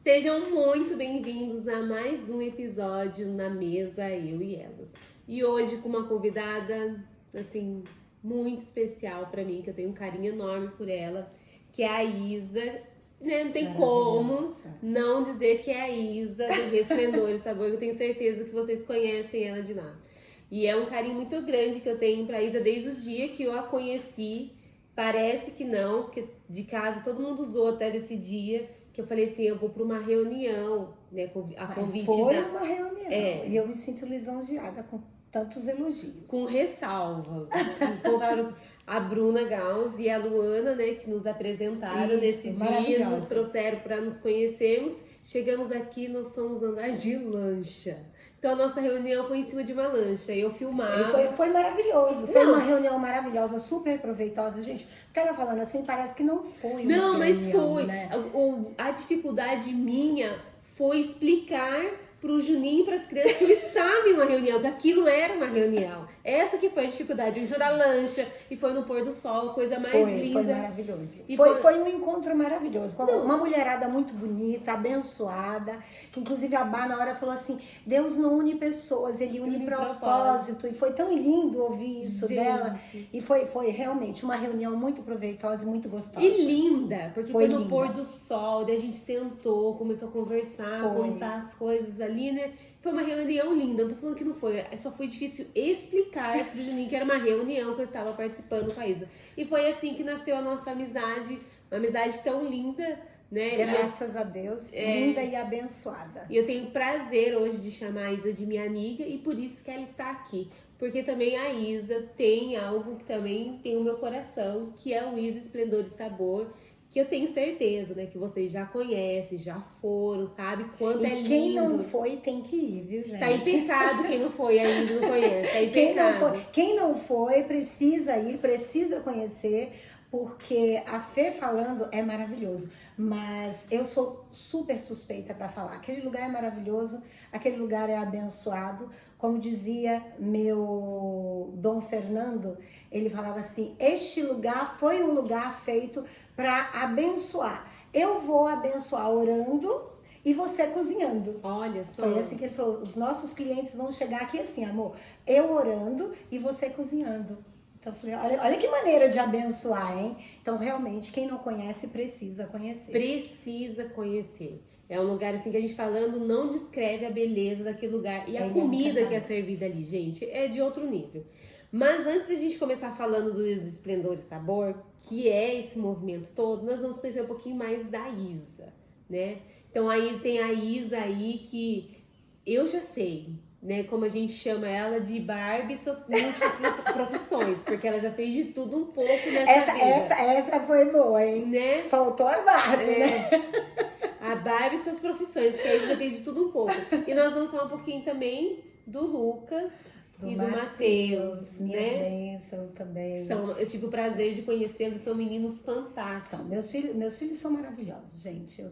Sejam muito bem-vindos a mais um episódio na mesa Eu e Elas. E hoje com uma convidada, assim, muito especial pra mim, que eu tenho um carinho enorme por ela, que é a Isa. Né? Não tem como não dizer que é a Isa do Resplendor e Sabor, que eu tenho certeza que vocês conhecem ela de lá. E é um carinho muito grande que eu tenho pra Isa desde os dias que eu a conheci. Parece que não, porque de casa todo mundo usou até desse dia. Que eu falei assim, eu vou para uma reunião, né, a convite foi da... uma reunião, e eu me sinto lisonjeada com tantos elogios. Com ressalvas. A Bruna Gauss e a Luana, né, que nos apresentaram nesse dia, nos trouxeram para nos conhecermos. Chegamos aqui, nós fomos andar de lancha. Então a nossa reunião foi em cima de uma lancha, eu filmava. Foi maravilhoso, foi uma reunião maravilhosa, super proveitosa, gente. Porque ela falando assim, parece que não foi uma Não, mas reunião, foi. Né? A dificuldade minha foi explicar pro Juninho e pras crianças que eu estava em uma reunião, que aquilo era uma reunião. Essa que foi a dificuldade, isso da lancha, e foi no pôr do sol, a coisa mais linda. Foi maravilhoso. E foi um encontro maravilhoso, com uma mulherada muito bonita, abençoada, que inclusive a Bá na hora falou assim, Deus não une pessoas, Ele une propósito. E foi tão lindo ouvir isso dela. E foi realmente uma reunião muito proveitosa e muito gostosa. E linda, porque foi no pôr do sol, daí a gente sentou, começou a conversar, contar as coisas ali, né? Foi uma reunião linda, não tô falando que não foi, só foi difícil explicar pro Juninho que era uma reunião que eu estava participando com a Isa. E foi assim que nasceu a nossa amizade, uma amizade tão linda, né? Graças a Deus, linda e abençoada. E eu tenho prazer hoje de chamar a Isa de minha amiga e por isso que ela está aqui. Porque também a Isa tem algo que também tem o meu coração, que é o Isa Esplendor e Sabor, que eu tenho certeza, né, que vocês já conhecem, já foram, sabe quanto é lindo. Quem não foi tem que ir, viu, gente? Tá em pecado quem não foi ainda, não conhece, tá em pecado. Quem não foi precisa ir, precisa conhecer, porque a Fê falando é maravilhoso, mas eu sou super suspeita para falar. Aquele lugar é maravilhoso, aquele lugar é abençoado. Como dizia meu Dom Fernando, ele falava assim, este lugar foi um lugar feito para abençoar. Eu vou abençoar orando e você cozinhando. Olha só. Foi assim que ele falou, os nossos clientes vão chegar aqui assim, amor, eu orando e você cozinhando. Então, eu falei, olha que maneira de abençoar, hein? Então, realmente, quem não conhece, precisa conhecer. Precisa conhecer. É um lugar, assim, que a gente falando não descreve a beleza daquele lugar. E a comida que é servida ali, gente, é de outro nível. Mas antes da gente começar falando do Esplendor e Sabor, que é esse movimento todo, nós vamos conhecer um pouquinho mais da Isa, né? Então, tem a Isa aí que eu já sei, né, como a gente chama ela de Barbie e suas múltiplas profissões, porque ela já fez de tudo um pouco nessa vida. Essa foi boa, hein? Né? Faltou a Barbie, né? A Barbie e suas profissões, porque aí já fez de tudo um pouco. E nós vamos falar um pouquinho também do Lucas e do Matheus, né? Bênçãos também. Eu tive o prazer de conhecê-los, são meninos fantásticos. Meus filhos são maravilhosos, gente.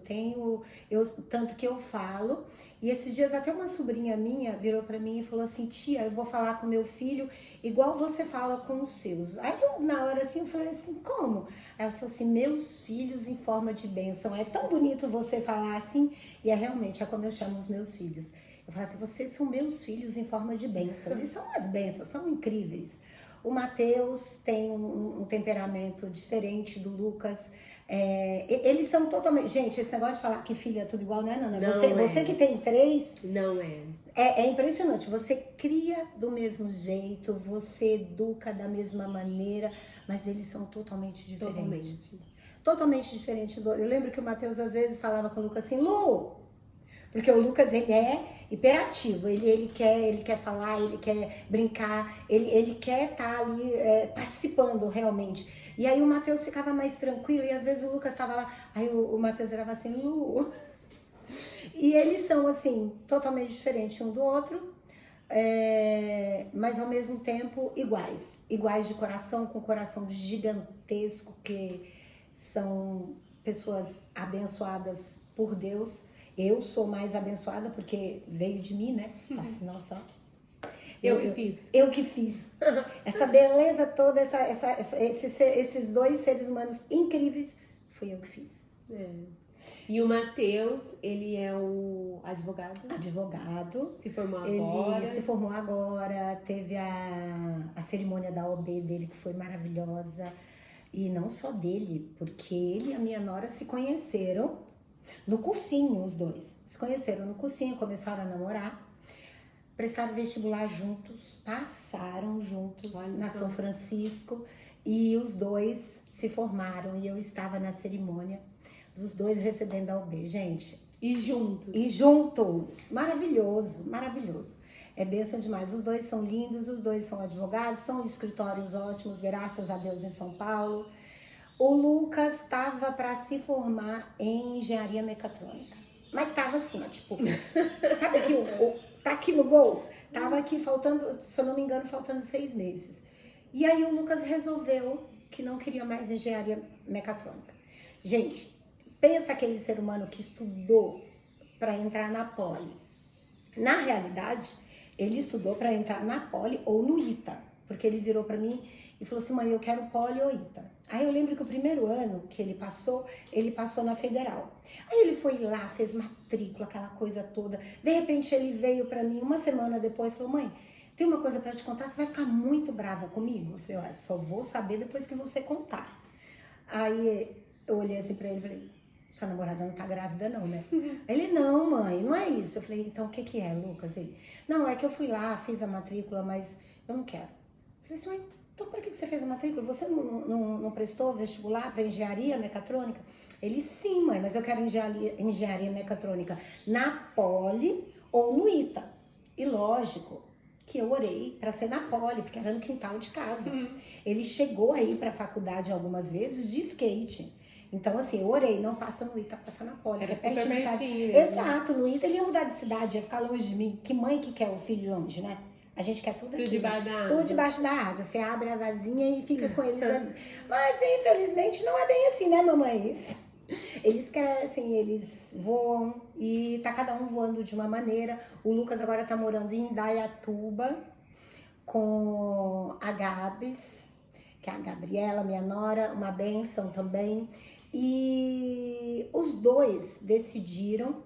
Tanto que eu falo, e esses dias até uma sobrinha minha virou pra mim e falou assim, tia, eu vou falar com meu filho igual você fala com os seus. Aí eu, na hora assim, eu falei assim, como? Aí ela falou assim, meus filhos em forma de bênção. É tão bonito você falar assim, e realmente como eu chamo os meus filhos. Eu falo assim, vocês são meus filhos em forma de bênção. Eles são umas bênçãos, são incríveis. O Matheus tem um temperamento diferente do Lucas. Eles são totalmente... Gente, esse negócio de falar que filho é tudo igual, não é, Nana? Você que tem 3... Não é. É impressionante. Você cria do mesmo jeito, você educa da mesma maneira, mas eles são totalmente diferentes. Totalmente diferente. Eu lembro que o Matheus às vezes falava com o Lucas assim, Lu... Porque o Lucas, ele é hiperativo, ele quer falar, ele quer brincar, ele quer estar ali participando realmente. E aí o Matheus ficava mais tranquilo e às vezes o Lucas estava lá, aí o Matheus era assim, Lu. E eles são assim, totalmente diferentes um do outro, mas ao mesmo tempo iguais. Iguais de coração, com coração gigantesco, que são pessoas abençoadas por Deus. Eu sou mais abençoada porque veio de mim, né? Assim, nossa, eu que fiz. Eu que fiz. Essa beleza toda, esses dois seres humanos incríveis, fui eu que fiz. E o Matheus, ele é o advogado? Advogado. Se formou Ele agora. se formou agora, teve a cerimônia da OAB dele, que foi maravilhosa. E não só dele, porque ele e a minha nora se conheceram no cursinho, os dois. Se conheceram no cursinho, começaram a namorar, prestaram vestibular juntos, passaram juntos na São Francisco e os dois se formaram. E eu estava na cerimônia dos dois recebendo a OAB, gente. E juntos. E juntos. Maravilhoso, maravilhoso. É bênção demais. Os dois são lindos, os dois são advogados, estão em escritórios ótimos, graças a Deus, em São Paulo. O Lucas estava para se formar em engenharia mecatrônica. Mas tava assim, ó, tipo, sabe aqui, tá aqui no gol? Tava aqui faltando, se eu não me engano, faltando 6 meses. E aí o Lucas resolveu que não queria mais engenharia mecatrônica. Gente, pensa aquele ser humano que estudou para entrar na Poli. Na realidade, ele estudou para entrar na Poli ou no ITA, porque ele virou para mim e falou assim: mãe, eu quero Poli ou ITA. Aí eu lembro que o primeiro ano que ele passou na Federal. Aí ele foi lá, fez matrícula, aquela coisa toda. De repente ele veio para mim uma semana depois e falou: mãe, tem uma coisa para te contar, você vai ficar muito brava comigo? Eu falei: olha, só vou saber depois que você contar. Aí eu olhei assim para ele e falei: sua namorada não tá grávida não, né? Ele: não, mãe, não é isso. Eu falei: então o que que é, Lucas? Ele: não, é que eu fui lá, fiz a matrícula, mas eu não quero. Eu falei assim: mãe, então para que você fez a matrícula? Você não prestou vestibular para engenharia mecatrônica? Ele: sim, mãe, mas eu quero engenharia mecatrônica na Poli ou no ITA. E lógico que eu orei para ser na Poli, porque era no quintal de casa. Ele chegou aí para a faculdade algumas vezes de skate. Então, assim, eu orei: não passa no ITA, passa na Poli. Era que é super pertinho de casa. pertinho, Exato, no ITA ele ia mudar de cidade, ia ficar longe de mim. Que mãe que quer o filho longe, né? A gente quer tudo aqui. Tudo debaixo da asa. Tudo debaixo da asa. Você abre as asinhas e fica com eles ali. Mas, infelizmente, não é bem assim, né, mamães? Eles crescem, eles voam e tá cada um voando de uma maneira. O Lucas agora tá morando em Indaiatuba com a Gabs, que é a Gabriela, minha nora, uma bênção também. E os dois decidiram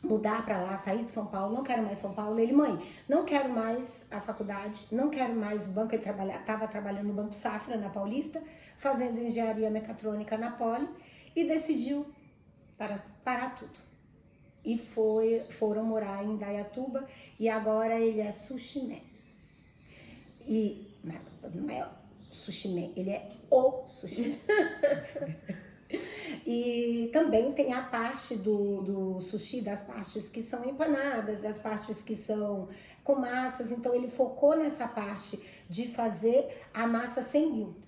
mudar para lá, sair de São Paulo. Não quero mais São Paulo. Ele: mãe, não quero mais a faculdade, não quero mais o banco. Ele estava trabalhando no Banco Safra, na Paulista, fazendo engenharia mecatrônica na Poli, e decidiu parar tudo. E foram morar em Indaiatuba, e agora ele é sushi man. E não é sushi man, ele é o sushi man. E também tem a parte do sushi, das partes que são empanadas, das partes que são com massas. Então ele focou nessa parte de fazer a massa sem glúten,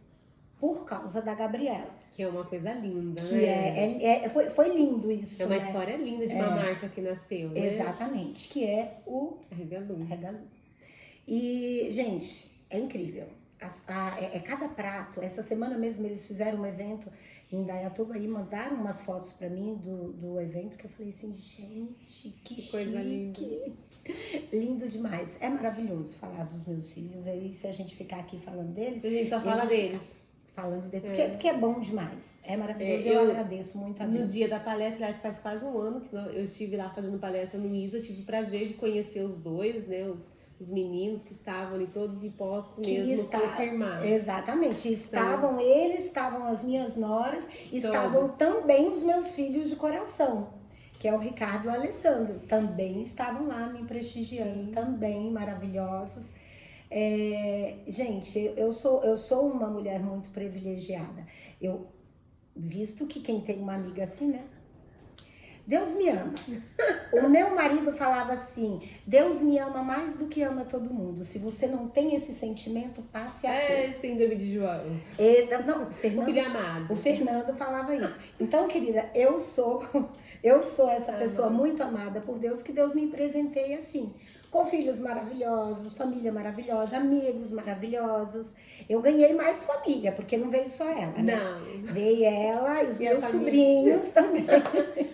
por causa da Gabriela. Que é uma coisa linda, que né? Foi lindo isso. É uma né? história linda de uma marca que nasceu, né? Exatamente, que é o Regalu. E, gente, é incrível. Cada prato. Essa semana mesmo eles fizeram um evento em Indaiatuba e mandaram umas fotos pra mim do evento, que eu falei assim: gente, que coisa linda. Lindo demais. É maravilhoso falar dos meus filhos. Aí, se a gente ficar aqui falando deles, A gente só fala deles. Falando deles, porque é bom demais. É maravilhoso. Eu agradeço muito a Deus. No dia da palestra, faz quase um ano que eu estive lá fazendo palestra no ISA. Eu tive o prazer de conhecer os dois, né? Os meninos que estavam ali, todos e posso mesmo confirmar. Exatamente. Eles estavam as minhas noras, estavam também os meus filhos de coração, que é o Ricardo e o Alessandro. Também estavam lá me prestigiando. Sim. Também maravilhosos. Gente, eu sou uma mulher muito privilegiada. Visto que quem tem uma amiga assim, né? Deus me ama. O meu marido falava assim: Deus me ama mais do que ama todo mundo. Se você não tem esse sentimento, passe a ter. Síndrome de João. Não, o filho amado. O Fernando falava isso. Então, querida, eu sou essa pessoa muito amada por Deus, que Deus me presenteia assim. Com filhos maravilhosos, família maravilhosa, amigos maravilhosos. Eu ganhei mais família, porque não veio só ela, né? Não. Veio ela e os meus sobrinhos também.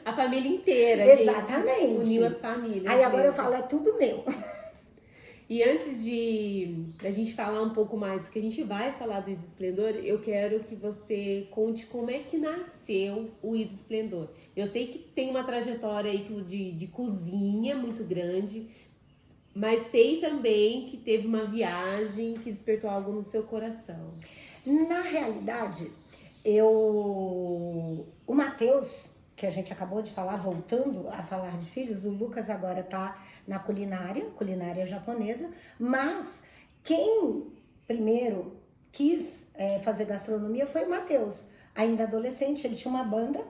A família inteira, exatamente. Gente, uniu as famílias. Aí agora eu falo: é tudo meu. E antes de a gente falar um pouco mais, que a gente vai falar do Isa Esplendor, eu quero que você conte como é que nasceu o Isa Esplendor. Eu sei que tem uma trajetória aí de cozinha muito grande, mas sei também que teve uma viagem que despertou algo no seu coração. Na realidade, o Matheus, que a gente acabou de falar, voltando a falar de filhos, o Lucas agora tá na culinária japonesa, mas quem primeiro quis fazer gastronomia foi o Matheus. Ainda adolescente, ele tinha uma banda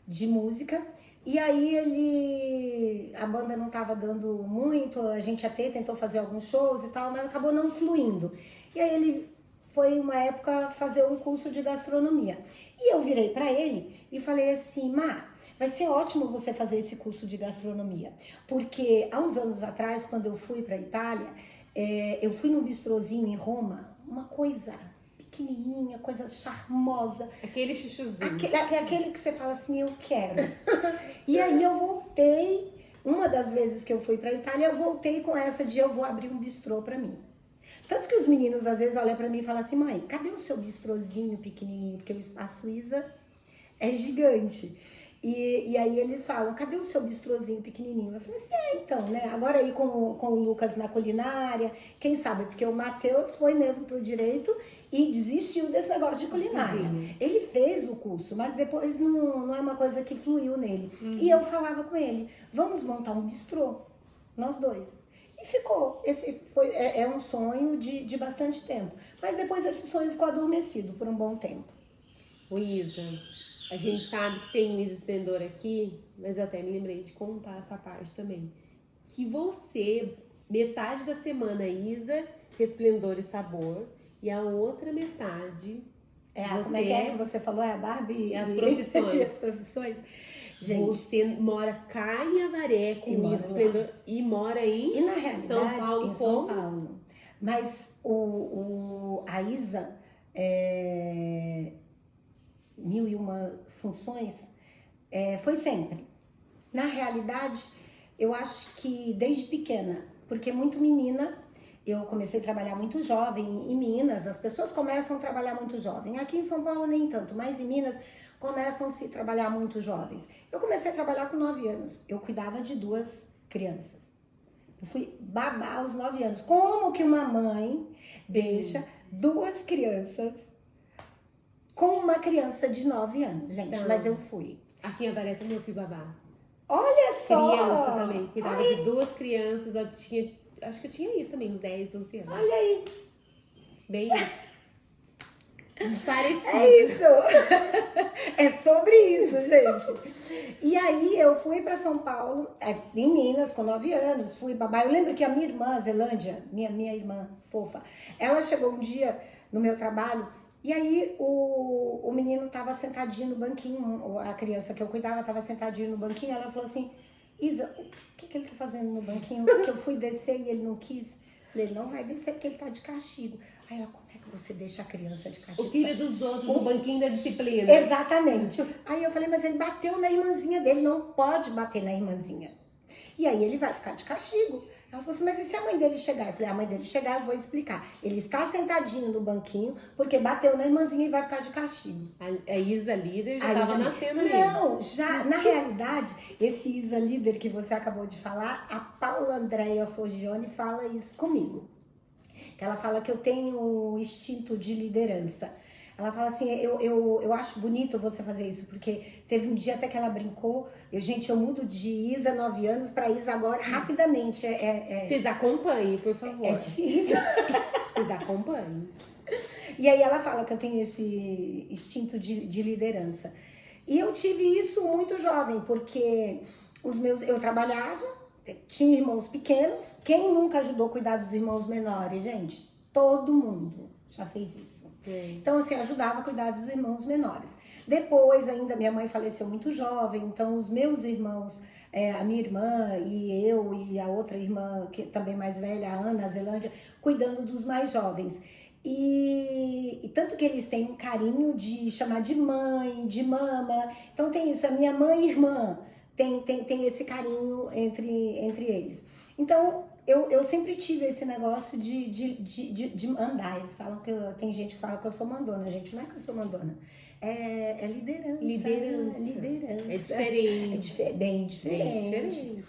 de música, e aí a banda não estava dando muito, a gente até tentou fazer alguns shows e tal, mas acabou não fluindo. E aí ele foi uma época fazer um curso de gastronomia. E eu virei para ele e falei assim: Má, vai ser ótimo você fazer esse curso de gastronomia. Porque há uns anos atrás, quando eu fui para a Itália, eu fui num bistrozinho em Roma, uma coisa pequenininha, coisa charmosa. Aquele chuchuzinho. Aquele que você fala assim, eu quero. E aí eu voltei, uma das vezes que eu fui para a Itália, eu voltei com essa de eu vou abrir um bistrô para mim. Tanto que os meninos às vezes olham para mim e falam assim: mãe, cadê o seu bistrozinho pequenininho? Porque o espaço Isa é gigante. E aí eles falam: cadê o seu bistrozinho pequenininho? Eu falei assim: então, né? Agora aí com o Lucas na culinária, quem sabe? Porque o Matheus foi mesmo pro direito e desistiu desse negócio de culinária. Sim. Ele fez o curso, mas depois não é uma coisa que fluiu nele. E eu falava com ele: vamos montar um bistrô, nós dois. E ficou. Esse é um sonho de bastante tempo. Mas depois esse sonho ficou adormecido por um bom tempo. O Isa, a gente sabe que tem um Isa Esplendor aqui, mas eu até me lembrei de contar essa parte também. Que você, metade da semana, Isa, Esplendor e Sabor, e a outra metade... Como é que você falou? É a Barbie e as profissões. E as profissões. Gente, você mora cá em Avaré com o Isa Esplendor e mora em na realidade, São Paulo. Em São Paulo. Mas a Isa, 1001 funções, foi sempre. Na realidade, eu acho que desde pequena, porque muito menina, eu comecei a trabalhar muito jovem. Em Minas, as pessoas começam a trabalhar muito jovem. Aqui em São Paulo nem tanto, mas em Minas começam-se a trabalhar muito jovens. Eu comecei a trabalhar com 9 anos. Eu cuidava de 2 crianças. Eu fui babá aos 9 anos. Como que uma mãe deixa 2 crianças com uma criança de 9 anos, gente? Então, mas eu fui. Aqui em Avaré também eu fui babá. Olha só! Criança também. Cuidava de 2 crianças. Acho que eu tinha isso também, uns 10, 12 anos. Olha aí! Bem isso. Parecido. É isso! É sobre isso, gente. E aí eu fui para São Paulo, em Minas, com 9 anos, fui babá. Eu lembro que a minha irmã, Zelândia, minha irmã fofa, ela chegou um dia no meu trabalho e aí o menino tava sentadinho no banquinho, a criança que eu cuidava tava sentadinho no banquinho, ela falou assim: Isa, o que ele tá fazendo no banquinho? Porque eu fui descer e ele não quis. Falei: ele não vai descer porque ele tá de castigo. Aí ela: como é que você deixa a criança de castigo? O filho dos outros no banquinho da disciplina. Exatamente. Aí eu falei: mas ele bateu na irmãzinha dele, não pode bater na irmãzinha. E aí ele vai ficar de castigo. Ela falou assim: mas e se a mãe dele chegar? Eu falei: a mãe dele chegar, eu vou explicar. Ele está sentadinho no banquinho porque bateu na irmãzinha e vai ficar de castigo. A Isa líder já estava nascendo ali. Não, já, na realidade, esse Isa líder que você acabou de falar, a Paula Andréia Forgione fala isso comigo. Ela fala que eu tenho um instinto de liderança. Ela fala assim: eu acho bonito você fazer isso, porque teve um dia até que ela brincou. Eu mudo de Isa 9 anos para Isa agora rapidamente. Vocês acompanhem, por favor. É difícil. Vocês acompanhem. E aí ela fala que eu tenho esse instinto de liderança. E eu tive isso muito jovem, porque eu trabalhava, tinha irmãos pequenos. Quem nunca ajudou a cuidar dos irmãos menores, gente? Todo mundo já fez isso. Então, assim, eu ajudava a cuidar dos irmãos menores. Depois, ainda, minha mãe faleceu muito jovem, então os meus irmãos, a minha irmã e eu e a outra irmã, que também mais velha, a Ana, a Zelândia, cuidando dos mais jovens. E tanto que eles têm um carinho de chamar de mãe, de mama. Então tem isso, a minha mãe e irmã tem esse carinho entre eles. Então, eu sempre tive esse negócio de mandar. Eles falam tem gente que fala que eu sou mandona. Gente, não é que eu sou mandona. É liderança. Liderança. É diferente. Bem diferente.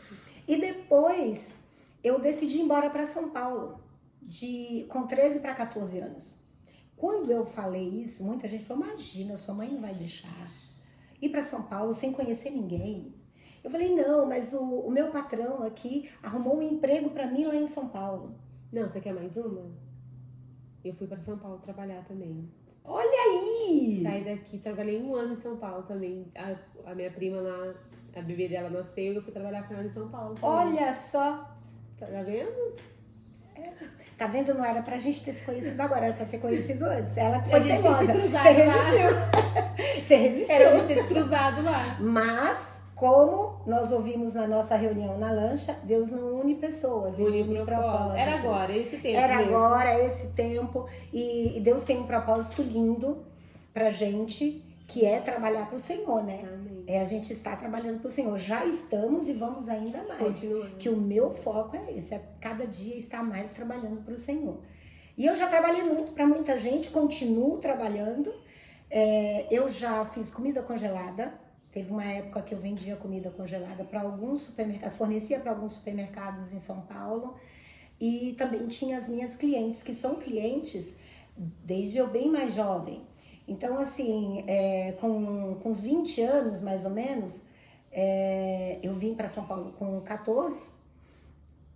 E depois, eu decidi ir embora para São Paulo, com 13 para 14 anos. Quando eu falei isso, muita gente falou, imagina, sua mãe não vai deixar ir para São Paulo sem conhecer ninguém. Eu falei, não, mas o meu patrão aqui arrumou um emprego para mim lá em São Paulo. Não, você quer mais uma? Eu fui para São Paulo trabalhar também. Olha aí! Saí daqui, trabalhei 1 ano em São Paulo também. A minha prima lá, a bebê dela nasceu e eu fui trabalhar com ela em São Paulo também. Olha só! Tá vendo? Tá vendo? Não era pra gente ter se conhecido agora, era pra ter conhecido antes. Ela Foi foi teimosa. Você resistiu. Você resistiu. Era pra gente ter se cruzado lá. Mas, como nós ouvimos na nossa reunião na lancha, Deus não une pessoas, Ele une propósitos. Era agora, esse tempo Era mesmo. agora, esse tempo. E Deus tem um propósito lindo pra gente, que é trabalhar pro Senhor, né? Amém. A gente está trabalhando pro Senhor. Já estamos e vamos ainda mais. Continuando. Que o meu foco é esse, é cada dia estar mais trabalhando pro Senhor. E eu já trabalhei muito para muita gente, continuo trabalhando. Eu já fiz comida congelada. Teve uma época que eu vendia comida congelada para alguns supermercados, fornecia para alguns supermercados em São Paulo. E também tinha as minhas clientes, que são clientes desde eu bem mais jovem. Então, assim, com uns 20 anos, mais ou menos, eu vim para São Paulo com 14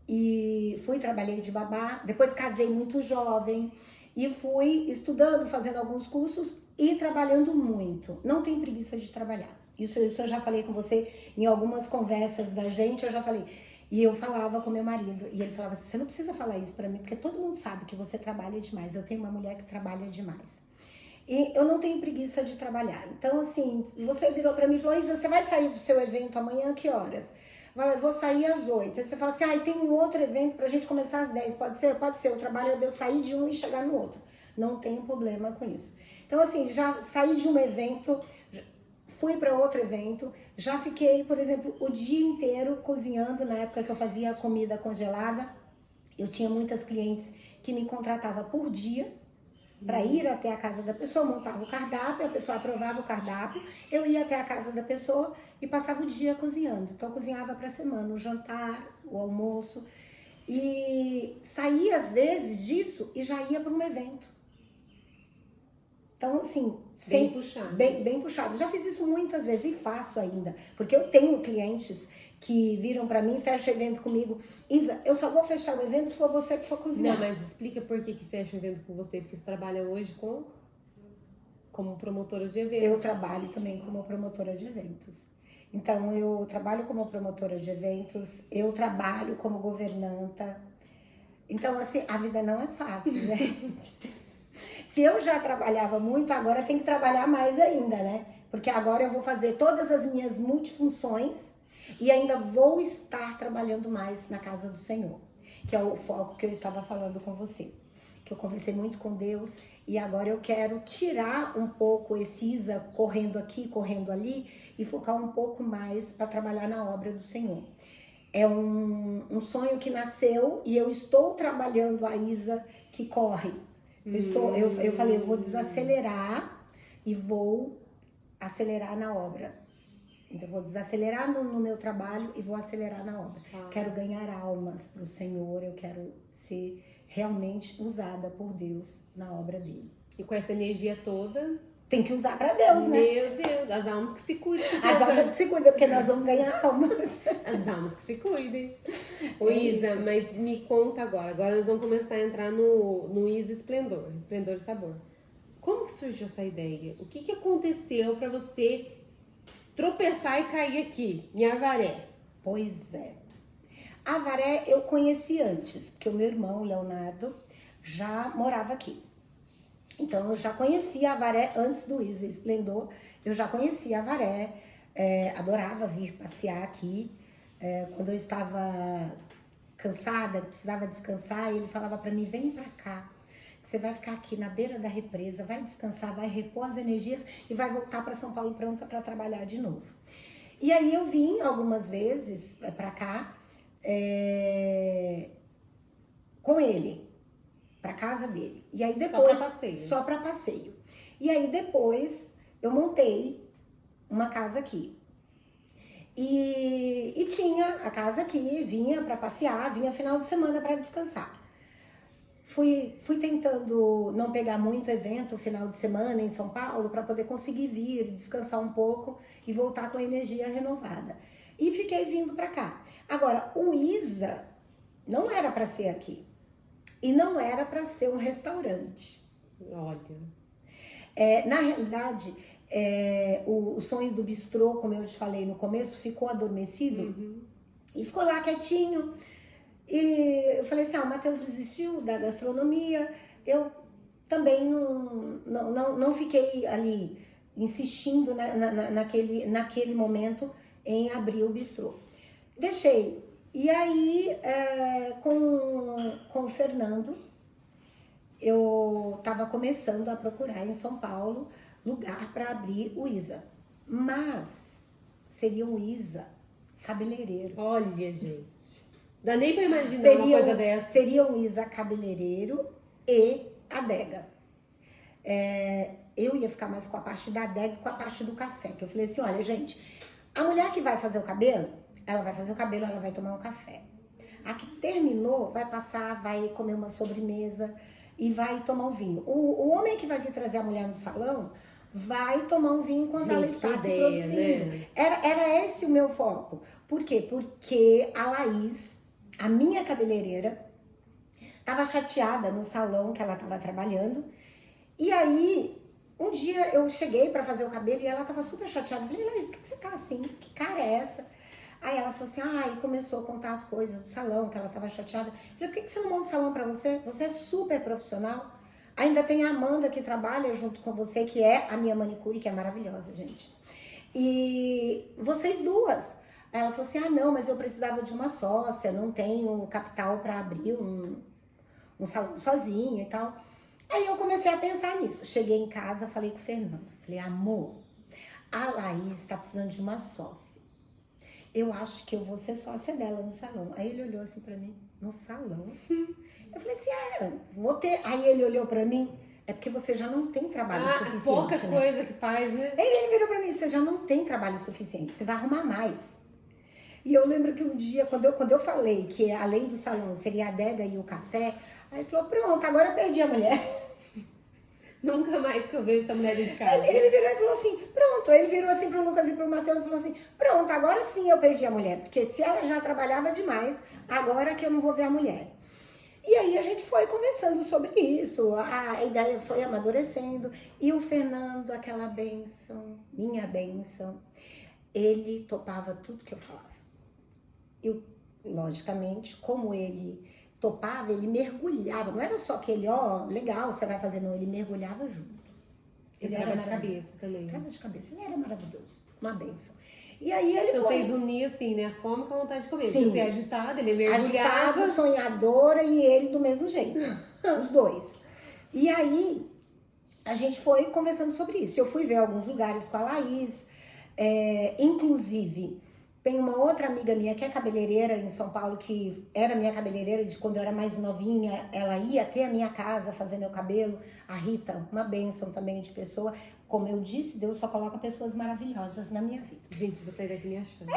e trabalhei de babá. Depois casei muito jovem e fui estudando, fazendo alguns cursos e trabalhando muito. Não tenho preguiça de trabalhar. Isso eu já falei com você em algumas conversas da gente, eu já falei. E eu falava com meu marido, e ele falava assim, você não precisa falar isso para mim, porque todo mundo sabe que você trabalha demais. Eu tenho uma mulher que trabalha demais. E eu não tenho preguiça de trabalhar. Então, assim, você virou pra mim e falou, Isa, você vai sair do seu evento amanhã, que horas? Eu vou sair às 8. Aí você fala assim, tem um outro evento pra gente começar às 10. Pode ser? Pode ser. O trabalho é de eu sair de um e chegar no outro. Não tenho problema com isso. Então, assim, já saí de um evento, fui para outro evento, já fiquei, por exemplo, o dia inteiro cozinhando. Na época que eu fazia comida congelada, eu tinha muitas clientes que me contratavam por dia, para ir até a casa da pessoa, montava o cardápio, a pessoa aprovava o cardápio, eu ia até a casa da pessoa e passava o dia cozinhando. Então eu cozinhava para a semana, o jantar, o almoço, e saía às vezes disso e já ia para um evento. Então, assim, bem puxado. Bem puxado. Já fiz isso muitas vezes e faço ainda, porque eu tenho clientes que viram pra mim, fecha evento comigo. Isa, eu só vou fechar o evento se for você que for cozinhar. Não, mas explica por que fecha o evento com você, porque você trabalha hoje como promotora de eventos. Eu trabalho também como promotora de eventos. Então, eu trabalho como promotora de eventos, eu trabalho como governanta. Então, assim, a vida não é fácil, gente. Se eu já trabalhava muito, agora tem que trabalhar mais ainda, né? Porque agora eu vou fazer todas as minhas multifunções e ainda vou estar trabalhando mais na casa do Senhor, que é o foco que eu estava falando com você, que eu conversei muito com Deus e agora eu quero tirar um pouco esse Isa correndo aqui, correndo ali e focar um pouco mais para trabalhar na obra do Senhor. É um sonho que nasceu e eu estou trabalhando a Isa que corre. Eu falei, eu vou desacelerar e vou acelerar na obra. Então, eu vou desacelerar no meu trabalho e vou acelerar na obra. Quero ganhar almas para o Senhor, eu quero ser realmente usada por Deus na obra dele. E com essa energia toda... Tem que usar para Deus, né? Meu Deus, as almas que se cuidem. As almas que se cuidem, porque nós vamos ganhar almas. As almas que se cuidem. Ô Isa, mas me conta agora. Agora nós vamos começar a entrar no Isa Esplendor, Esplendor e Sabor. Como que surgiu essa ideia? O que aconteceu para você tropeçar e cair aqui, em Avaré? Pois é. Avaré eu conheci antes, porque o meu irmão, o Leonardo, já morava aqui. Então eu já conhecia Avaré antes do Isa Esplendor, eu já conhecia Avaré, adorava vir passear aqui. Quando eu estava cansada, precisava descansar, ele falava para mim, vem para cá, que você vai ficar aqui na beira da represa, vai descansar, vai repor as energias e vai voltar para São Paulo pronta para trabalhar de novo. E aí eu vim algumas vezes para cá, com ele, pra casa dele. E aí Só depois... pra passeio. Só pra passeio. E aí depois eu montei uma casa aqui. E tinha a casa aqui, vinha pra passear, vinha final de semana pra descansar. Fui tentando não pegar muito evento final de semana em São Paulo para poder conseguir vir, descansar um pouco e voltar com a energia renovada. E fiquei vindo para cá. Agora, o Isa não era para ser aqui. E não era para ser um restaurante. Olha. Na realidade, o sonho do bistrô, como eu te falei no começo, ficou adormecido e ficou lá quietinho. E eu falei assim, o Matheus desistiu da gastronomia, eu também não fiquei ali insistindo naquele momento em abrir o bistrô. Deixei. E aí, com o Fernando, eu estava começando a procurar em São Paulo lugar para abrir o Isa. Mas seria um Isa cabeleireiro. Olha, gente. Dá nem pra imaginar uma coisa dessa. Seria um Isa cabeleireiro e adega. Eu ia ficar mais com a parte da adega e com a parte do café. Que eu falei assim, olha, gente, a mulher que vai fazer o cabelo, ela vai fazer o cabelo, ela vai tomar um café. A que terminou, vai passar, vai comer uma sobremesa e vai tomar um vinho. O homem que vai vir trazer a mulher no salão vai tomar um vinho enquanto ela está se produzindo. Né? Era esse o meu foco. Por quê? Porque a Laís, a minha cabeleireira, estava chateada no salão que ela estava trabalhando. E aí, um dia eu cheguei para fazer o cabelo e ela estava super chateada. Eu falei, Laís, por que você tá assim? Que cara é essa? Aí ela falou assim, e começou a contar as coisas do salão, que ela estava chateada. Eu falei, por que você não monta um salão para você? Você é super profissional. Ainda tem a Amanda que trabalha junto com você, que é a minha manicure, que é maravilhosa, gente. E vocês duas. Aí ela falou assim, não, mas eu precisava de uma sócia, não tenho capital para abrir um salão sozinha e tal. Aí eu comecei a pensar nisso. Cheguei em casa, falei com o Fernando. Falei, amor, a Laís está precisando de uma sócia. Eu acho que eu vou ser sócia dela no salão. Aí ele olhou assim pra mim, no salão? Eu falei assim, vou ter. Aí ele olhou pra mim, é porque você já não tem trabalho suficiente. Pouca coisa que faz, né? Aí ele virou pra mim, você já não tem trabalho suficiente, você vai arrumar mais. E eu lembro que um dia, quando eu falei que além do salão seria a adega e o café, aí ele falou, pronto, agora eu perdi a mulher. Nunca mais que eu vejo essa mulher de casa. Ele virou e falou assim, pronto. Ele virou assim pro Lucas e pro Matheus e falou assim, pronto, agora sim eu perdi a mulher. Porque se ela já trabalhava demais, agora que eu não vou ver a mulher. E aí a gente foi conversando sobre isso, a ideia foi amadurecendo. E o Fernando, aquela bênção, minha bênção, ele topava tudo que eu falava. Eu, logicamente, como ele topava, ele mergulhava. Não era só que ele, legal, você vai fazer, não. Ele mergulhava junto. Ele era de cabeça também. Entrava de cabeça. Ele era maravilhoso. Uma benção. E aí ele então foi... vocês uniam, assim, né? A fome com a vontade de comer. Sim. Você é agitado, ele mergulhava. Agitado, sonhadora e ele do mesmo jeito. Os dois. E aí, a gente foi conversando sobre isso. Eu fui ver alguns lugares com a Laís. Inclusive... Tem uma outra amiga minha que é cabeleireira em São Paulo, que era minha cabeleireira de quando eu era mais novinha. Ela ia até a minha casa fazer meu cabelo. A Rita, uma bênção também de pessoa. Como eu disse, Deus só coloca pessoas maravilhosas na minha vida. Gente, você sai daqui me achando.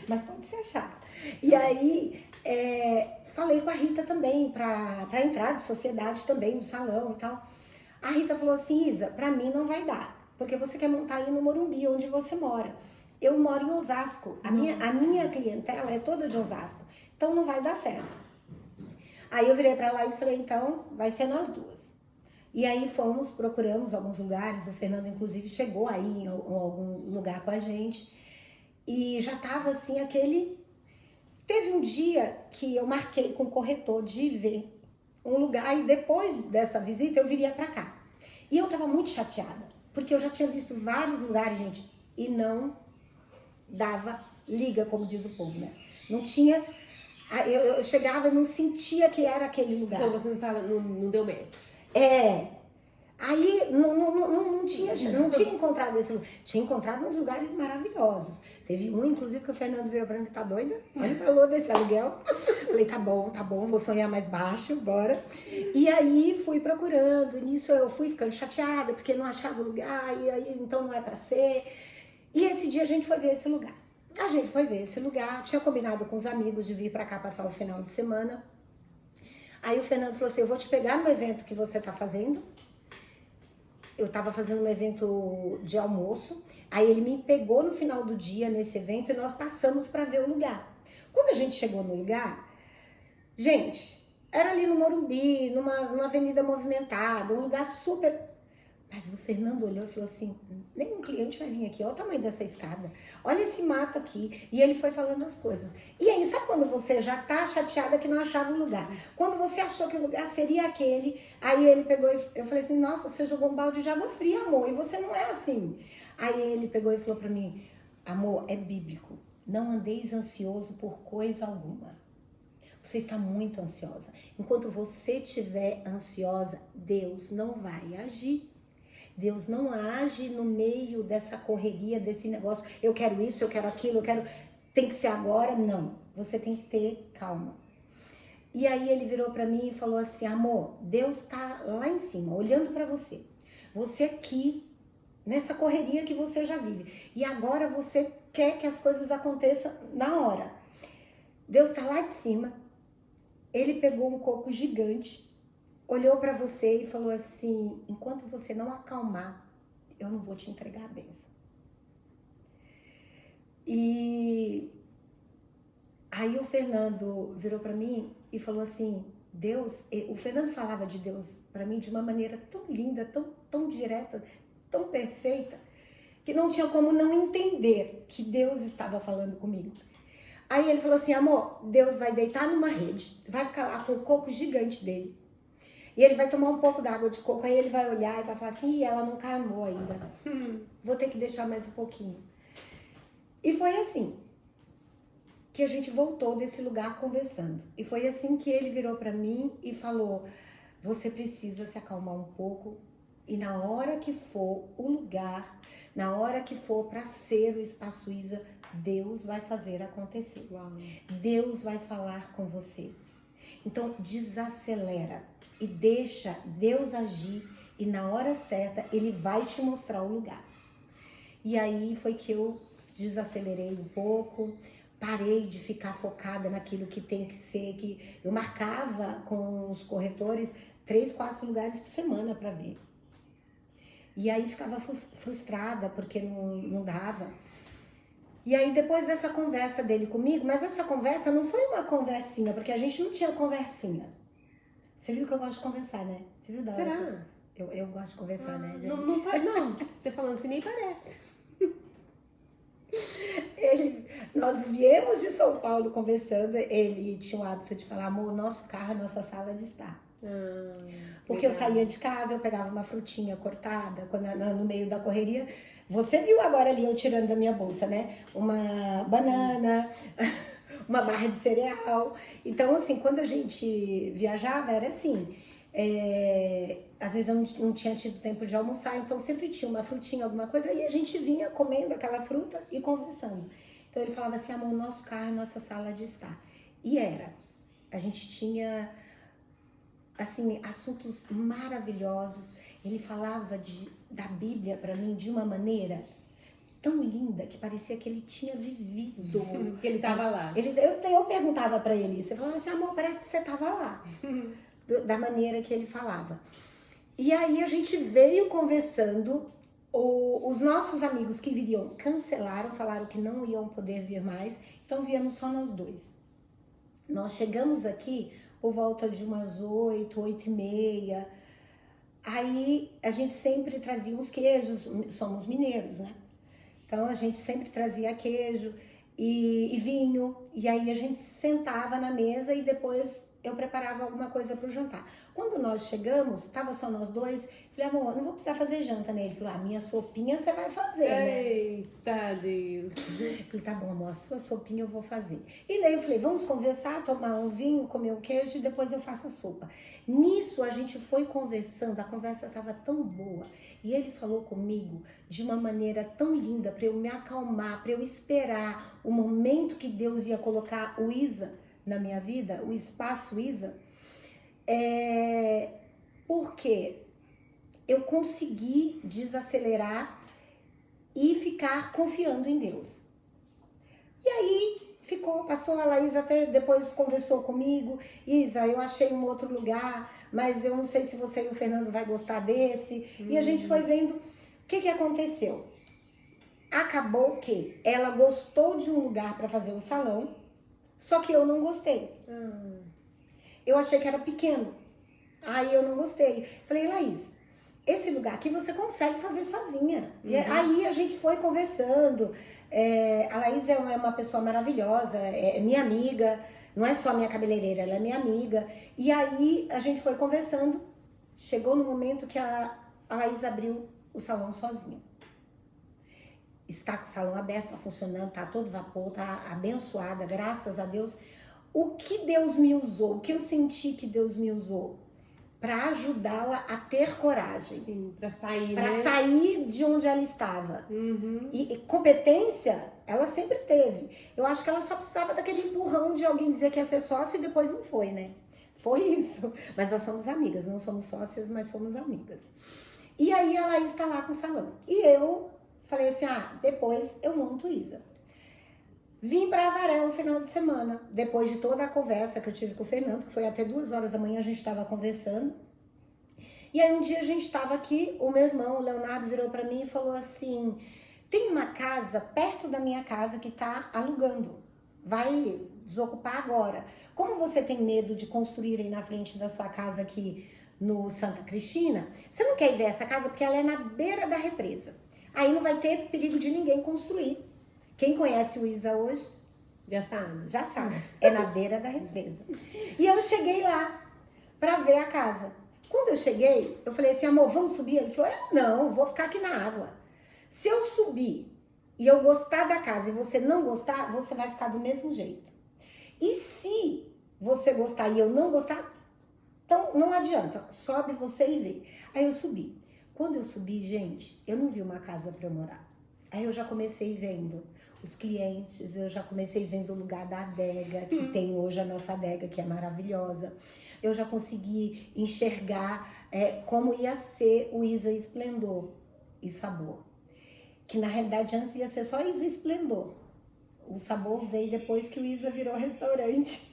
Mas pode se achar. E aí, falei com a Rita também, pra entrar de sociedade também, no salão e tal. A Rita falou assim, Isa, pra mim não vai dar. Porque você quer montar aí no Morumbi, onde você mora. Eu moro em Osasco, a minha clientela é toda de Osasco, então não vai dar certo. Aí eu virei pra Laís e falei, então vai ser nós duas. E aí procuramos alguns lugares, o Fernando inclusive chegou aí em algum lugar com a gente, e já tava assim Teve um dia que eu marquei com o corretor de ver um lugar, e depois dessa visita eu viria pra cá. E eu tava muito chateada, porque eu já tinha visto vários lugares, gente, e não dava liga, como diz o povo, né? Não tinha... Eu chegava e não sentia que era aquele lugar. Então você não deu match. Aí não tinha encontrado esse lugar. Tinha encontrado uns lugares maravilhosos. Teve um, inclusive, que o Fernando virou pra mim, tá doida? Ele falou desse aluguel. Falei, tá bom, vou sonhar mais baixo, bora. E aí fui procurando. E nisso eu fui ficando chateada, porque não achava o lugar, e aí então não é pra ser. E esse dia a gente foi ver esse lugar. Tinha combinado com os amigos de vir pra cá passar o final de semana. Aí o Fernando falou assim, eu vou te pegar no evento que você tá fazendo. Eu estava fazendo um evento de almoço, aí ele me pegou no final do dia nesse evento e nós passamos para ver o lugar. Quando a gente chegou no lugar, gente, era ali no Morumbi, numa avenida movimentada, um lugar super... Mas o Fernando olhou e falou assim, nenhum cliente vai vir aqui, olha o tamanho dessa escada, olha esse mato aqui. E ele foi falando as coisas. E aí, sabe quando você já tá chateada que não achava o lugar? Quando você achou que o lugar seria aquele, aí ele pegou e eu falei assim, nossa, você jogou um balde de água fria, amor, e você não é assim. Aí ele pegou e falou pra mim, amor, é bíblico, não andeis ansioso por coisa alguma. Você está muito ansiosa. Enquanto você estiver ansiosa, Deus não vai agir. Deus não age no meio dessa correria, desse negócio. Eu quero isso, eu quero aquilo, tem que ser agora. Não, você tem que ter calma. E aí ele virou pra mim e falou assim, amor, Deus tá lá em cima, olhando pra você. Você aqui, nessa correria que você já vive. E agora você quer que as coisas aconteçam na hora. Deus tá lá de cima. Ele pegou um coco gigante, olhou para você e falou assim, enquanto você não acalmar, eu não vou te entregar a bênção. E aí o Fernando virou para mim e falou assim, Deus, o Fernando falava de Deus para mim de uma maneira tão linda, tão direta, tão perfeita, que não tinha como não entender que Deus estava falando comigo. Aí ele falou assim, amor, Deus vai deitar numa rede, vai ficar lá com o coco gigante dele. E ele vai tomar um pouco da água de coco, aí ele vai olhar e vai falar assim, ela não calmou ainda. Vou ter que deixar mais um pouquinho. E foi assim que a gente voltou desse lugar conversando. E foi assim que ele virou pra mim e falou, você precisa se acalmar um pouco e na hora que for o lugar, na hora que for pra ser o Espaço Isa, Deus vai fazer acontecer. Uau. Deus vai falar com você. Então desacelera e deixa Deus agir e na hora certa Ele vai te mostrar o lugar. E aí foi que eu desacelerei um pouco, parei de ficar focada naquilo que tem que ser, que eu marcava com os corretores 3, 4 lugares por semana para ver. E aí ficava frustrada porque não dava. E aí depois dessa conversa dele comigo, mas essa conversa não foi uma conversinha, porque a gente não tinha conversinha. Você viu que eu gosto de conversar, né? Você viu da hora? Será? Eu gosto de conversar, né, gente? Não, você falando assim nem parece. Nós viemos de São Paulo conversando, ele tinha o hábito de falar, amor, nosso carro é nossa sala de estar. Porque legal. Eu saía de casa, eu pegava uma frutinha cortada, no meio da correria. Você viu agora ali eu tirando da minha bolsa, né? Uma banana, uma barra de cereal. Então, assim, quando a gente viajava, era assim. Às vezes eu não tinha tido tempo de almoçar, então sempre tinha uma frutinha, alguma coisa, e a gente vinha comendo aquela fruta e conversando. Então ele falava assim, amor, nosso carro é nossa sala de estar. E era. A gente tinha, assim, assuntos maravilhosos. Ele falava da Bíblia para mim de uma maneira tão linda que parecia que ele tinha vivido. Que ele estava lá. Eu perguntava para ele isso. Eu falava assim, amor, parece que você estava lá. Da maneira que ele falava. E aí a gente veio conversando. Os nossos amigos que viriam cancelaram, falaram que não iam poder vir mais. Então viemos só nós dois. Nós chegamos aqui por volta de umas 8, 8h30. Aí a gente sempre trazia os queijos, somos mineiros, né? Então a gente sempre trazia queijo e vinho, e aí a gente sentava na mesa e depois eu preparava alguma coisa para o jantar. Quando nós chegamos, estava só nós dois, falei, amor, não vou precisar fazer janta, né? Ele falou, minha sopinha você vai fazer, né? Eita Deus! Eu falei, tá bom, amor, a sua sopinha eu vou fazer. E daí eu falei, vamos conversar, tomar um vinho, comer um queijo e depois eu faço a sopa. Nisso a gente foi conversando, a conversa estava tão boa. E ele falou comigo de uma maneira tão linda para eu me acalmar, para eu esperar o momento que Deus ia colocar o Isa na minha vida, o espaço Isa. Porque eu consegui desacelerar e ficar confiando em Deus. E aí passou, a Laís até depois conversou comigo, Isa, eu achei um outro lugar, mas eu não sei se você e o Fernando vai gostar desse. E a gente foi vendo o que aconteceu. Acabou que ela gostou de um lugar para fazer o salão, só que eu não gostei. Eu achei que era pequeno. Aí eu não gostei. Falei, Laís, esse lugar aqui você consegue fazer sozinha. E aí a gente foi conversando. A Laís é uma pessoa maravilhosa, é minha amiga, não é só minha cabeleireira, ela é minha amiga. E aí a gente foi conversando. Chegou no momento que a Laís abriu o salão sozinha. Está com o salão aberto, está funcionando, está todo vapor, está abençoada, graças a Deus. O que Deus me usou, o que eu senti que Deus me usou? Para ajudá-la a ter coragem. Sim, para sair, para sair de onde ela estava. E competência, ela sempre teve. Eu acho que ela só precisava daquele empurrão de alguém dizer que ia ser sócio e depois não foi, né? Foi isso. Mas nós somos amigas, não somos sócias, mas somos amigas. E aí a Laís está lá com o salão. E eu falei assim, depois eu monto Isa. Vim para Avaré no final de semana, depois de toda a conversa que eu tive com o Fernando, que foi até 2 horas da manhã, a gente estava conversando. E aí um dia a gente estava aqui, o meu irmão, o Leonardo, virou para mim e falou assim, tem uma casa perto da minha casa que está alugando, vai desocupar agora. Como você tem medo de construírem na frente da sua casa aqui no Santa Cristina, você não quer ir ver essa casa porque ela é na beira da represa. Aí não vai ter perigo de ninguém construir. Quem conhece o Isa hoje já sabe. Já sabe. É na beira da represa. E eu cheguei lá para ver a casa. Quando eu cheguei, eu falei assim, amor, vamos subir? Ele falou, não, vou ficar aqui na água. Se eu subir e eu gostar da casa e você não gostar, você vai ficar do mesmo jeito. E se você gostar e eu não gostar, então não adianta. Sobe você e vê. Aí eu subi. Quando eu subi, gente, eu não vi uma casa para eu morar. Aí eu já comecei vendo os clientes, eu já comecei vendo o lugar da adega, que tem hoje a nossa adega, que é maravilhosa. Eu já consegui enxergar como ia ser o Isa Esplendor e Sabor. Que na realidade antes ia ser só Isa Esplendor. O Sabor veio depois que o Isa virou restaurante.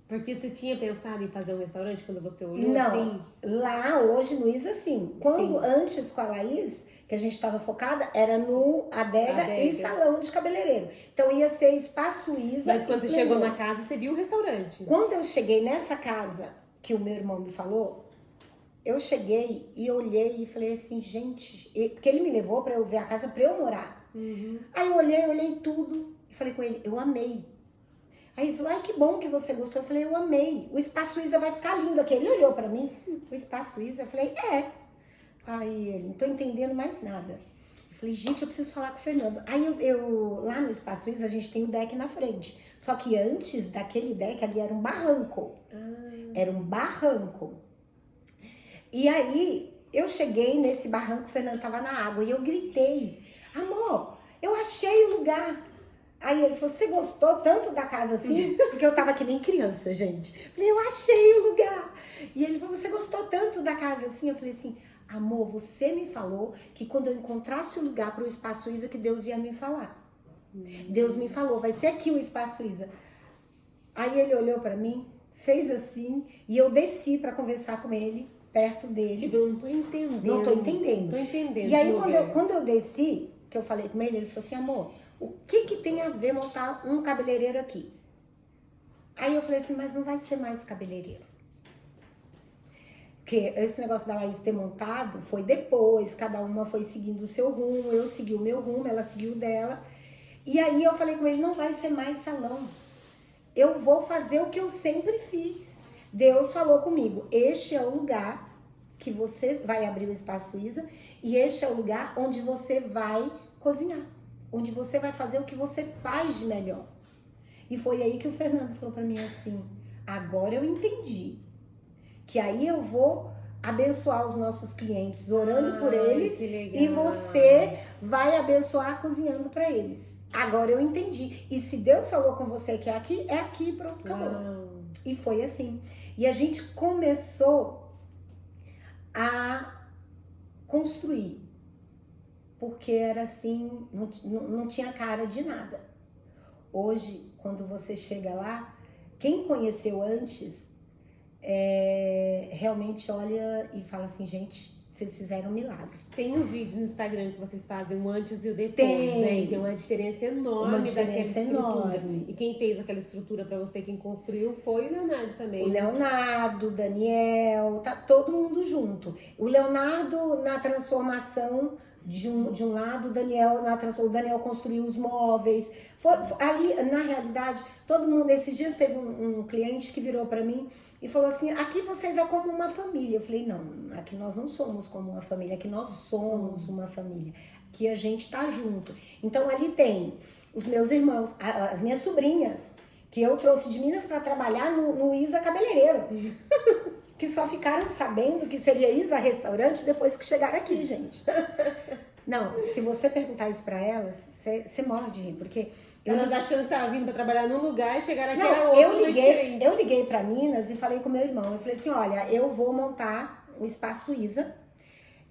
Porque você tinha pensado em fazer um restaurante quando você olhou? Não, assim? Lá hoje no Isa sim. Quando antes com a Laís, que a gente estava focada, era no adega e salão de cabeleireiro. Então ia ser espaço Isa. Mas quando você chegou na casa, você viu o restaurante? Quando eu cheguei nessa casa que o meu irmão me falou, eu cheguei e olhei e falei assim, gente, porque ele me levou para eu ver a casa para eu morar. Aí eu olhei tudo e falei com ele, eu amei. Aí ele falou, ai, que bom que você gostou. Eu falei, eu amei. O espaço Isa vai ficar lindo aqui. Ele olhou pra mim, o espaço Isa, eu falei, Aí ele, não tô entendendo mais nada. Eu falei, gente, eu preciso falar com o Fernando. Aí lá no espaço Isa, a gente tem um deck na frente. Só que antes daquele deck, ali era um barranco. Era um barranco. E aí, eu cheguei nesse barranco, o Fernando tava na água. E eu gritei, amor, eu achei o lugar. Aí ele falou, você gostou tanto da casa assim? Porque eu tava que nem criança, gente. Falei, eu achei o lugar. E ele falou, você gostou tanto da casa assim? Eu falei assim, amor, você me falou que quando eu encontrasse o lugar para o Espaço Isa, que Deus ia me falar. Deus me falou, vai ser aqui o Espaço Isa. Aí ele olhou para mim, fez assim, e eu desci para conversar com ele, perto dele. Tipo, eu não tô entendendo. Não tô entendendo. Tô entendendo. E aí quando eu desci, que eu falei com ele, ele falou assim, amor, o que tem a ver montar um cabeleireiro aqui? Aí eu falei assim, mas não vai ser mais cabeleireiro. Porque esse negócio da Laís ter montado foi depois, cada uma foi seguindo o seu rumo, eu segui o meu rumo, ela seguiu o dela. E aí eu falei com ele, não vai ser mais salão. Eu vou fazer o que eu sempre fiz. Deus falou comigo, este é o lugar que você vai abrir o Espaço Isa e este é o lugar onde você vai cozinhar, onde você vai fazer o que você faz de melhor. E foi aí que o Fernando falou pra mim assim, agora eu entendi que aí eu vou abençoar os nossos clientes orando por eles e você vai abençoar cozinhando pra eles. Agora eu entendi. E se Deus falou com você que é aqui, pronto, acabou. E foi assim. E a gente começou a construir. Porque era assim, não tinha cara de nada. Hoje, quando você chega lá, quem conheceu antes, realmente olha e fala assim, gente, vocês fizeram um milagre. Tem uns vídeos no Instagram que vocês fazem o antes e o depois, né? Tem uma diferença enorme daquela estrutura. E quem fez aquela estrutura pra você, quem construiu, foi o Leonardo também. O Leonardo, o Daniel, tá todo mundo junto. O Leonardo na transformação de um lado, o Daniel construiu os móveis. Ali, na realidade, todo mundo, esses dias teve um cliente que virou pra mim e falou assim, aqui vocês é como uma família. Eu falei, não, aqui nós não somos como uma família, aqui nós somos uma família. Aqui a gente tá junto. Então ali tem os meus irmãos, as minhas sobrinhas, que eu trouxe de Minas pra trabalhar no Isa Cabeleireiro. Que só ficaram sabendo que seria Isa Restaurante depois que chegaram aqui, gente. Não, se você perguntar isso pra elas, você morre de rir, porque... Elas achando que tava vindo pra trabalhar num lugar e chegaram aqui não, era outro diferente. Eu liguei pra Minas e falei com meu irmão. Eu falei assim, olha, eu vou montar o Espaço Isa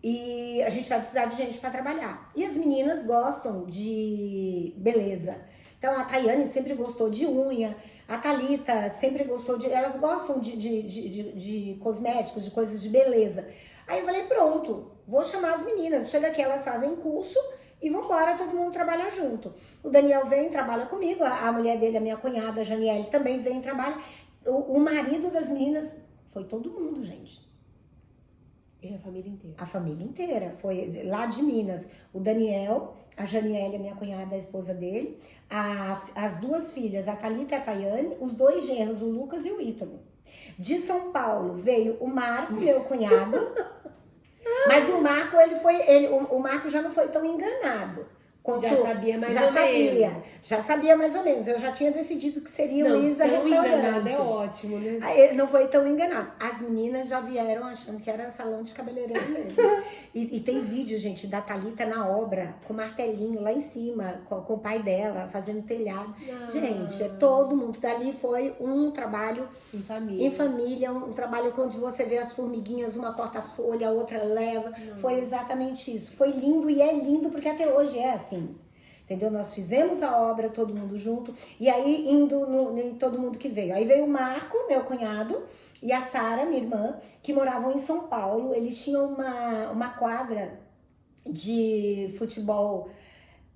e a gente vai precisar de gente pra trabalhar. E as meninas gostam de beleza. Então a Tayane sempre gostou de unha, a Thalita sempre gostou de... Elas gostam de cosméticos, de coisas de beleza. Aí eu falei, pronto, vou chamar as meninas. Chega aqui, elas fazem curso e vambora, todo mundo trabalha junto. O Daniel vem, trabalha comigo, a mulher dele, a minha cunhada, a Janiele, também vem, trabalha. O marido das meninas, foi todo mundo, gente. E a família inteira? A família inteira, foi lá de Minas. O Daniel, a Janiele, a minha cunhada, a esposa dele, as duas filhas, a Thalita e a Tayane, os dois genros, o Lucas e o Ítalo. De São Paulo veio o Marco, meu cunhado, mas o Marco, o Marco já não foi tão enganado. Já sabia mais ou menos. Já sabia mais ou menos. Eu já tinha decidido que seria o Isa Restaurante. Enganado é ótimo, né? Ele não foi tão enganado. As meninas já vieram achando que era salão de cabeleireiro mesmo. E tem vídeo, gente, da Thalita na obra, com martelinho lá em cima, com o pai dela, fazendo telhado. Gente, todo mundo. Dali foi um trabalho em família, um trabalho onde você vê as formiguinhas, uma corta a folha, a outra leva. Foi exatamente isso. Foi lindo e é lindo porque até hoje é assim. Entendeu? Nós fizemos a obra, todo mundo junto, e aí indo em todo mundo que veio. Aí veio o Marco, meu cunhado, e a Sara, minha irmã, que moravam em São Paulo. Eles tinham uma quadra de futebol,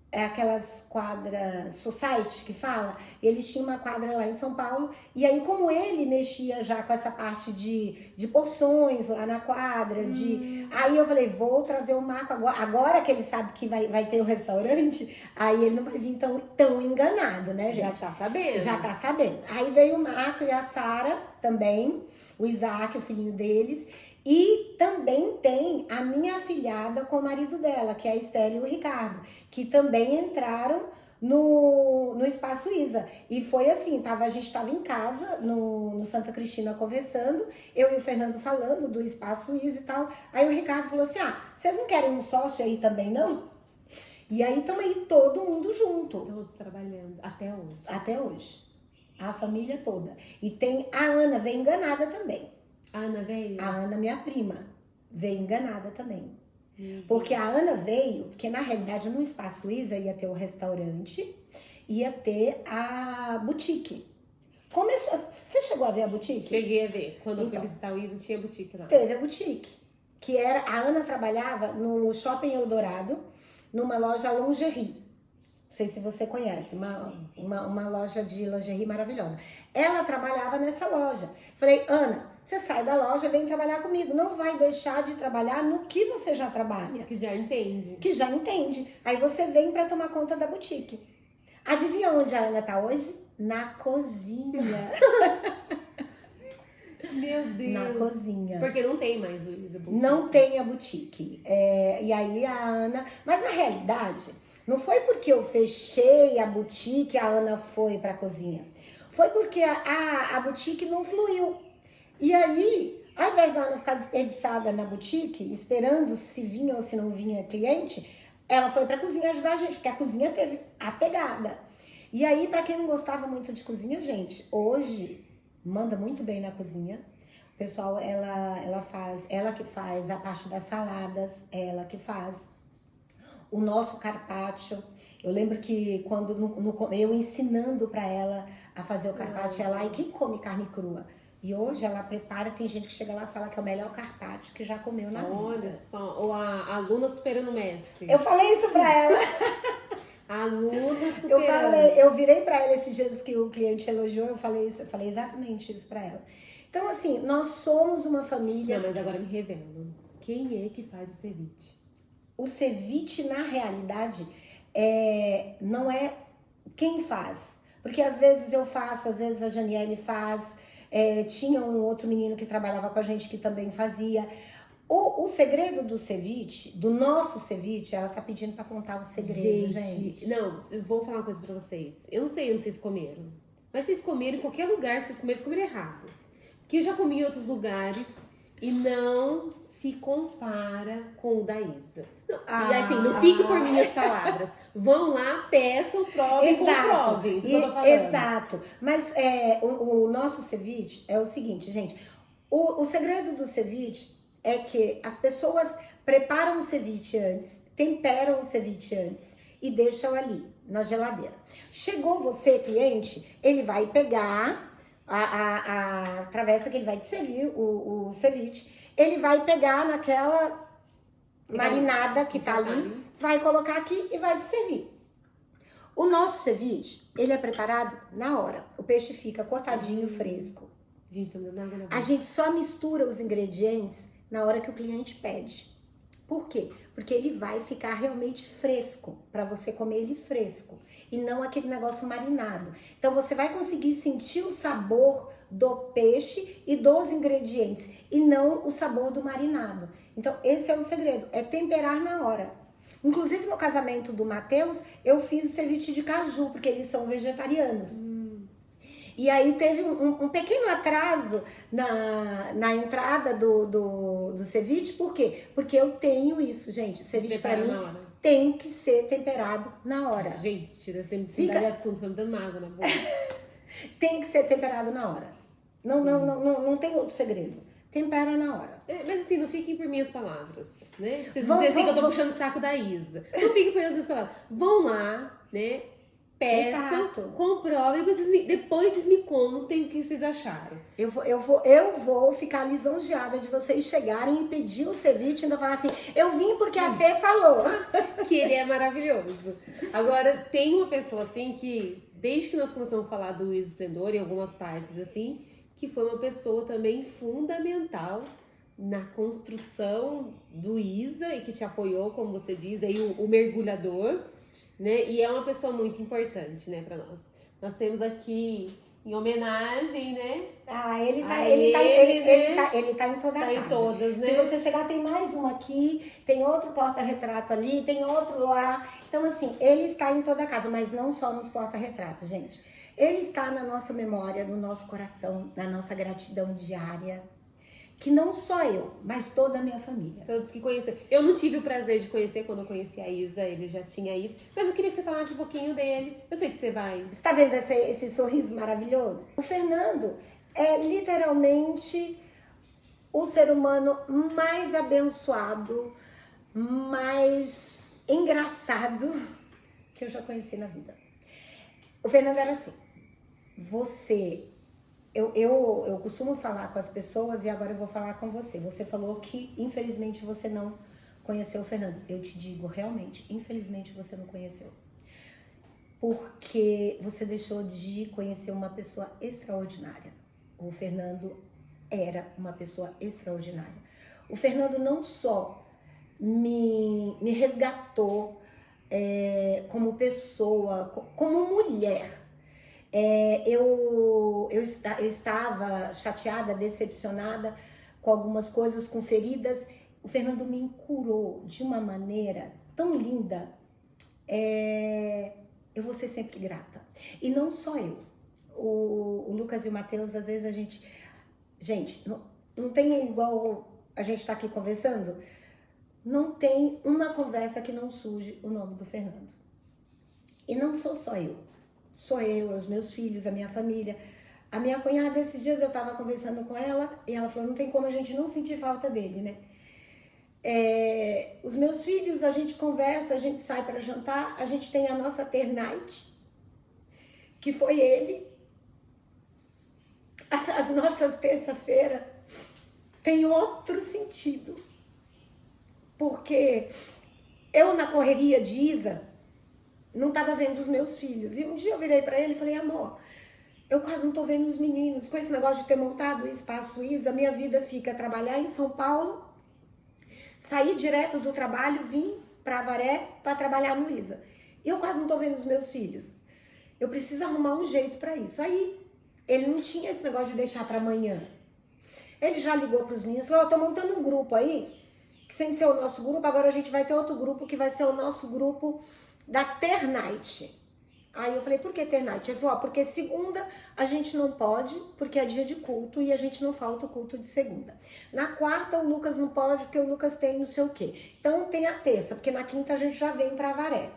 aquelas quadras society que fala, eles tinham uma quadra lá em São Paulo, e aí como ele mexia já com essa parte de porções lá na quadra, aí eu falei, vou trazer o Marco agora que ele sabe que vai ter o restaurante, aí ele não vai vir tão enganado, né, gente? Já tá sabendo. Já tá sabendo. Aí veio o Marco e a Sara também, o Isaac, o filhinho deles. E também tem a minha afilhada com o marido dela, que é a Estela e o Ricardo, que também entraram no Espaço Isa. E foi assim, a gente estava em casa, no Santa Cristina, conversando, eu e o Fernando falando do Espaço Isa e tal. Aí o Ricardo falou assim, vocês não querem um sócio aí também, não? E aí estamos aí todo mundo junto. Todos trabalhando, até hoje. Até hoje. A família toda. E tem a Ana, vem enganada também. A Ana veio? A Ana, minha prima, veio enganada também. Porque a Ana veio, porque na realidade no Espaço Isa ia ter o restaurante, ia ter a boutique. Começou, você chegou a ver a boutique? Cheguei a ver. Quando eu fui visitar o Isa, tinha boutique lá. Teve a boutique, que era, a Ana trabalhava no Shopping Eldorado, numa loja lingerie. Não sei se você conhece, uma loja de lingerie maravilhosa. Ela trabalhava nessa loja. Falei, Ana, você sai da loja, vem trabalhar comigo. Não vai deixar de trabalhar no que você já trabalha. Que já entende. Que já entende. Aí você vem pra tomar conta da boutique. Adivinha onde a Ana tá hoje? Na cozinha. Meu Deus. Na cozinha. Porque não tem mais o Isa Boutique. Não tem a boutique. E aí a Ana... Mas na realidade, não foi porque eu fechei a boutique e a Ana foi pra cozinha. Foi porque a boutique não fluiu. E aí, ao invés da Ana ficar desperdiçada na boutique, esperando se vinha ou se não vinha cliente, ela foi pra cozinha ajudar a gente, porque a cozinha teve a pegada. E aí, pra quem não gostava muito de cozinha, gente, hoje manda muito bem na cozinha. O pessoal, ela que faz a parte das saladas, ela que faz o nosso carpaccio. Eu lembro que quando eu ensinando pra ela a fazer o carpaccio, ela, e quem come carne crua? E hoje ela prepara, tem gente que chega lá e fala que é o melhor carpaccio que já comeu na vida. Olha só, ou a aluna superando o mestre. Eu falei isso pra ela. A aluna superando. Eu virei pra ela esses dias que o cliente elogiou, eu falei exatamente isso pra ela. Então, assim, nós somos uma família... Não, mas agora me revela. Quem é que faz o ceviche? O ceviche, na realidade, não é quem faz. Porque às vezes eu faço, às vezes a Janiele faz. Tinha um outro menino que trabalhava com a gente que também fazia. O segredo do ceviche, do nosso ceviche, ela tá pedindo pra contar o segredo, gente. Não, eu vou falar uma coisa pra vocês. Eu não sei onde vocês comeram. Mas vocês comeram em qualquer lugar que vocês comeram errado. Porque eu já comi em outros lugares e não se compara com o da Isa. E assim, não fique por minhas palavras. Vão lá, peçam, provem, comprovem. Exato. Mas o nosso ceviche é o seguinte, gente. O segredo do ceviche é que as pessoas preparam o ceviche antes, temperam o ceviche antes e deixam ali na geladeira. Chegou você, cliente, ele vai pegar a travessa que ele vai te servir, o ceviche, ele vai pegar naquela marinada que tá ali, vai colocar aqui e vai te servir. O nosso ceviche, ele é preparado na hora. O peixe fica cortadinho, fresco. Gente, tô me dando água na boca. A gente só mistura os ingredientes na hora que o cliente pede. Por quê? Porque ele vai ficar realmente fresco, para você comer ele fresco, e não aquele negócio marinado. Então você vai conseguir sentir o sabor do peixe e dos ingredientes, e não o sabor do marinado. Então esse é o segredo, é temperar na hora. Inclusive no casamento do Matheus, eu fiz ceviche de caju, porque eles são vegetarianos. E aí teve um pequeno atraso na entrada do ceviche, por quê? Porque eu tenho isso, gente. O ceviche pra mim tem que ser temperado na hora. Gente, tira sempre mudar de assunto, tá me dando água na boca. Tem que ser temperado na hora. Não tem outro segredo. Tempera na hora. Mas assim, não fiquem por minhas palavras, né? Vocês dizem assim que eu tô puxando o saco da Isa. Não fiquem por minhas palavras. Vão lá, né? Peçam, comprovem, depois vocês me contem o que vocês acharam. Eu vou ficar lisonjeada de vocês chegarem e pedir o ceviche e ainda falar assim, eu vim porque a Fê falou. Que ele é maravilhoso. Agora, tem uma pessoa assim que, desde que nós começamos a falar do Isa Esplendor, em algumas partes assim, que foi uma pessoa também fundamental na construção do Isa e que te apoiou, como você diz, aí o mergulhador, né? E é uma pessoa muito importante, né, para nós. Nós temos aqui, em homenagem, né? Ele tá em toda a casa. Em todas, né? Se você chegar, tem mais uma aqui, tem outro porta-retrato ali, tem outro lá. Então, assim, ele está em toda a casa, mas não só nos porta-retratos, gente. Ele está na nossa memória, no nosso coração, na nossa gratidão diária. Que não só eu, mas toda a minha família. Todos que conheceram. Eu não tive o prazer de conhecer quando eu conheci a Isa, ele já tinha ido. Mas eu queria que você falasse um pouquinho dele. Eu sei que você vai. Você tá vendo esse sorriso maravilhoso? O Fernando é literalmente o ser humano mais abençoado, mais engraçado que eu já conheci na vida. O Fernando era assim. Eu costumo falar com as pessoas e agora eu vou falar com você. Você falou que, infelizmente, você não conheceu o Fernando. Eu te digo, realmente, infelizmente, você não conheceu. Porque você deixou de conhecer uma pessoa extraordinária. O Fernando era uma pessoa extraordinária. O Fernando não só me resgatou como pessoa, como mulher. Eu estava chateada, decepcionada com algumas coisas, com feridas. O Fernando me curou de uma maneira tão linda. Eu vou ser sempre grata. E não só eu. O Lucas e o Matheus, às vezes a gente... Gente, não tem igual a gente tá aqui conversando, não tem uma conversa que não surge o nome do Fernando. E não sou só eu. Sou eu, os meus filhos, a minha família. A minha cunhada, esses dias eu tava conversando com ela e ela falou, não tem como a gente não sentir falta dele, né? Os meus filhos, a gente conversa, a gente sai para jantar, a gente tem a nossa Ter Night, que foi ele. As nossas terça-feira tem outro sentido. Porque eu, na correria de Isa, não estava vendo os meus filhos. E um dia eu virei para ele e falei, amor, eu quase não tô vendo os meninos. Com esse negócio de ter montado o Espaço Isa, minha vida fica trabalhar em São Paulo, sair direto do trabalho, vim para Avaré para trabalhar no Isa. E eu quase não tô vendo os meus filhos. Eu preciso arrumar um jeito para isso. Aí, ele não tinha esse negócio de deixar para amanhã. Ele já ligou para os meninos e falou, eu tô montando um grupo aí, que sem ser o nosso grupo, agora a gente vai ter outro grupo, que vai ser o nosso grupo da Ter Night. Aí eu falei, por que Ter Night? Ele falou, porque segunda a gente não pode, porque é dia de culto e a gente não falta o culto de segunda. Na quarta o Lucas não pode, porque o Lucas tem não sei o quê. Então tem a terça, porque na quinta a gente já vem pra Avaré.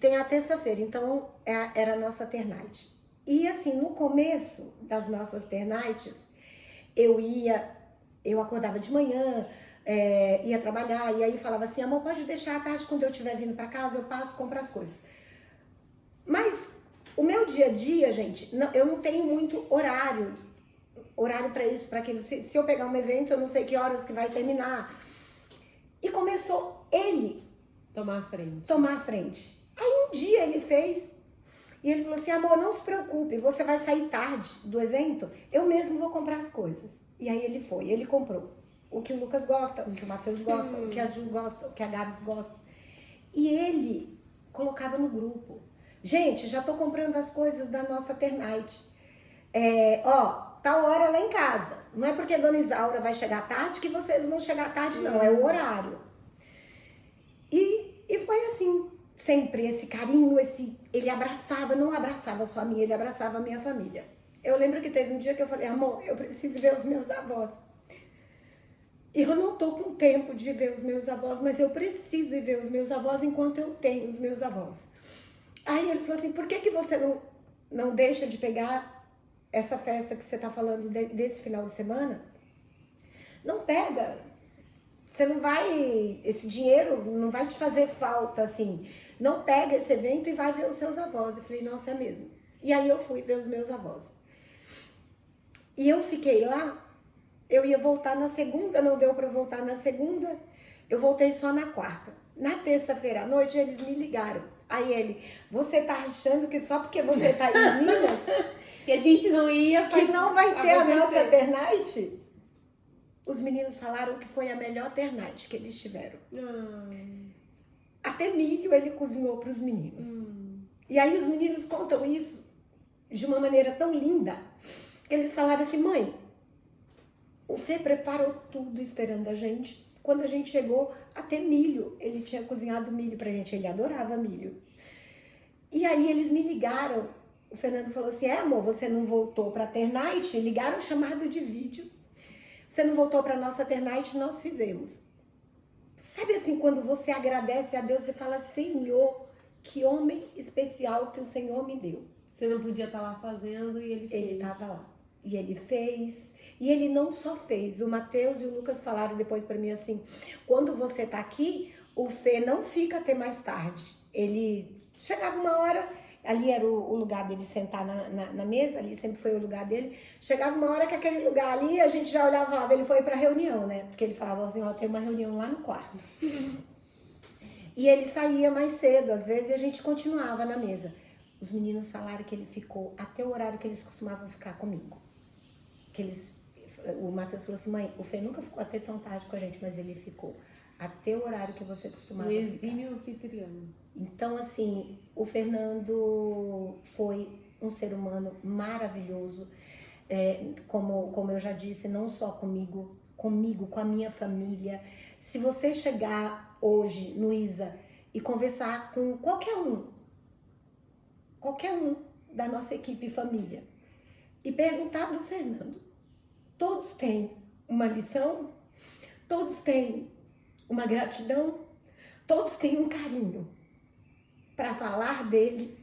Tem a terça-feira, então era a nossa Ter Night. E assim, no começo das nossas Ter Nights, eu acordava de manhã, ia trabalhar, e aí falava assim, amor, pode deixar à tarde, quando eu estiver vindo pra casa, eu passo, compro as coisas. Mas o meu dia a dia, gente, eu não tenho muito horário para isso, para aquilo. Se eu pegar um evento, eu não sei que horas que vai terminar. E começou ele tomar a frente. Aí um dia ele fez, e ele falou assim, amor, não se preocupe, você vai sair tarde do evento, eu mesmo vou comprar as coisas. E aí ele foi, ele comprou o que o Lucas gosta, o que o Matheus gosta, o que a Ju gosta, o que a Gabs gosta. E ele colocava no grupo. Gente, já tô comprando as coisas da nossa Ter Night. Tal hora lá em casa. Não é porque a Dona Isaura vai chegar tarde que vocês vão chegar tarde, não. É o horário. E foi assim. Sempre esse carinho, ele abraçava, não abraçava só a mim, ele abraçava a minha família. Eu lembro que teve um dia que eu falei, amor, eu preciso ver os meus avós. E eu não tô com tempo de ver os meus avós, mas eu preciso ir ver os meus avós enquanto eu tenho os meus avós. Aí ele falou assim, por que você não deixa de pegar essa festa que você tá falando desse final de semana? Não pega. Você não vai, esse dinheiro não vai te fazer falta, assim. Não pega esse evento e vai ver os seus avós. Eu falei, nossa, é mesmo. E aí eu fui ver os meus avós. E eu fiquei lá, eu ia voltar na segunda, não deu pra eu voltar na segunda, eu voltei só na quarta. Na terça-feira à noite, eles me ligaram. Aí ele, você tá achando que só porque você tá em Minas, que a gente não ia... que não vai ter a nossa Ter Night? Os meninos falaram que foi a melhor Ter Night que eles tiveram. Até milho ele cozinhou para os meninos. E aí os meninos contam isso de uma maneira tão linda, que eles falaram assim, mãe, o Fê preparou tudo esperando a gente. Quando a gente chegou, até milho, ele tinha cozinhado milho pra gente, ele adorava milho. E aí eles me ligaram, o Fernando falou assim, amor, você não voltou pra Ter Night? Ligaram chamada de vídeo. Você não voltou pra nossa Ter Night? Nós fizemos. Sabe assim, quando você agradece a Deus, você fala, Senhor, que homem especial que o Senhor me deu. Você não podia estar lá fazendo e ele fez. Ele estava lá. E ele fez. E ele não só fez. O Matheus e o Lucas falaram depois pra mim assim, quando você tá aqui, o Fê não fica até mais tarde. Ele chegava uma hora, ali era o lugar dele sentar na mesa, ali sempre foi o lugar dele. Chegava uma hora que aquele lugar ali, a gente já olhava e falava, ele foi pra reunião, né? Porque ele falava assim, ó, tem uma reunião lá no quarto. E ele saía mais cedo, às vezes, e a gente continuava na mesa. Os meninos falaram que ele ficou até o horário que eles costumavam ficar comigo. O Matheus falou assim, mãe, o Fê nunca ficou até tão tarde com a gente, mas ele ficou até o horário que você costumava ficar. Exímio anfitrião. Então, assim, o Fernando foi um ser humano maravilhoso, como eu já disse, não só comigo, com a minha família. Se você chegar hoje, Luísa, e conversar com qualquer um da nossa equipe e família, e perguntar do Fernando, todos têm uma lição, todos têm uma gratidão, todos têm um carinho para falar dele,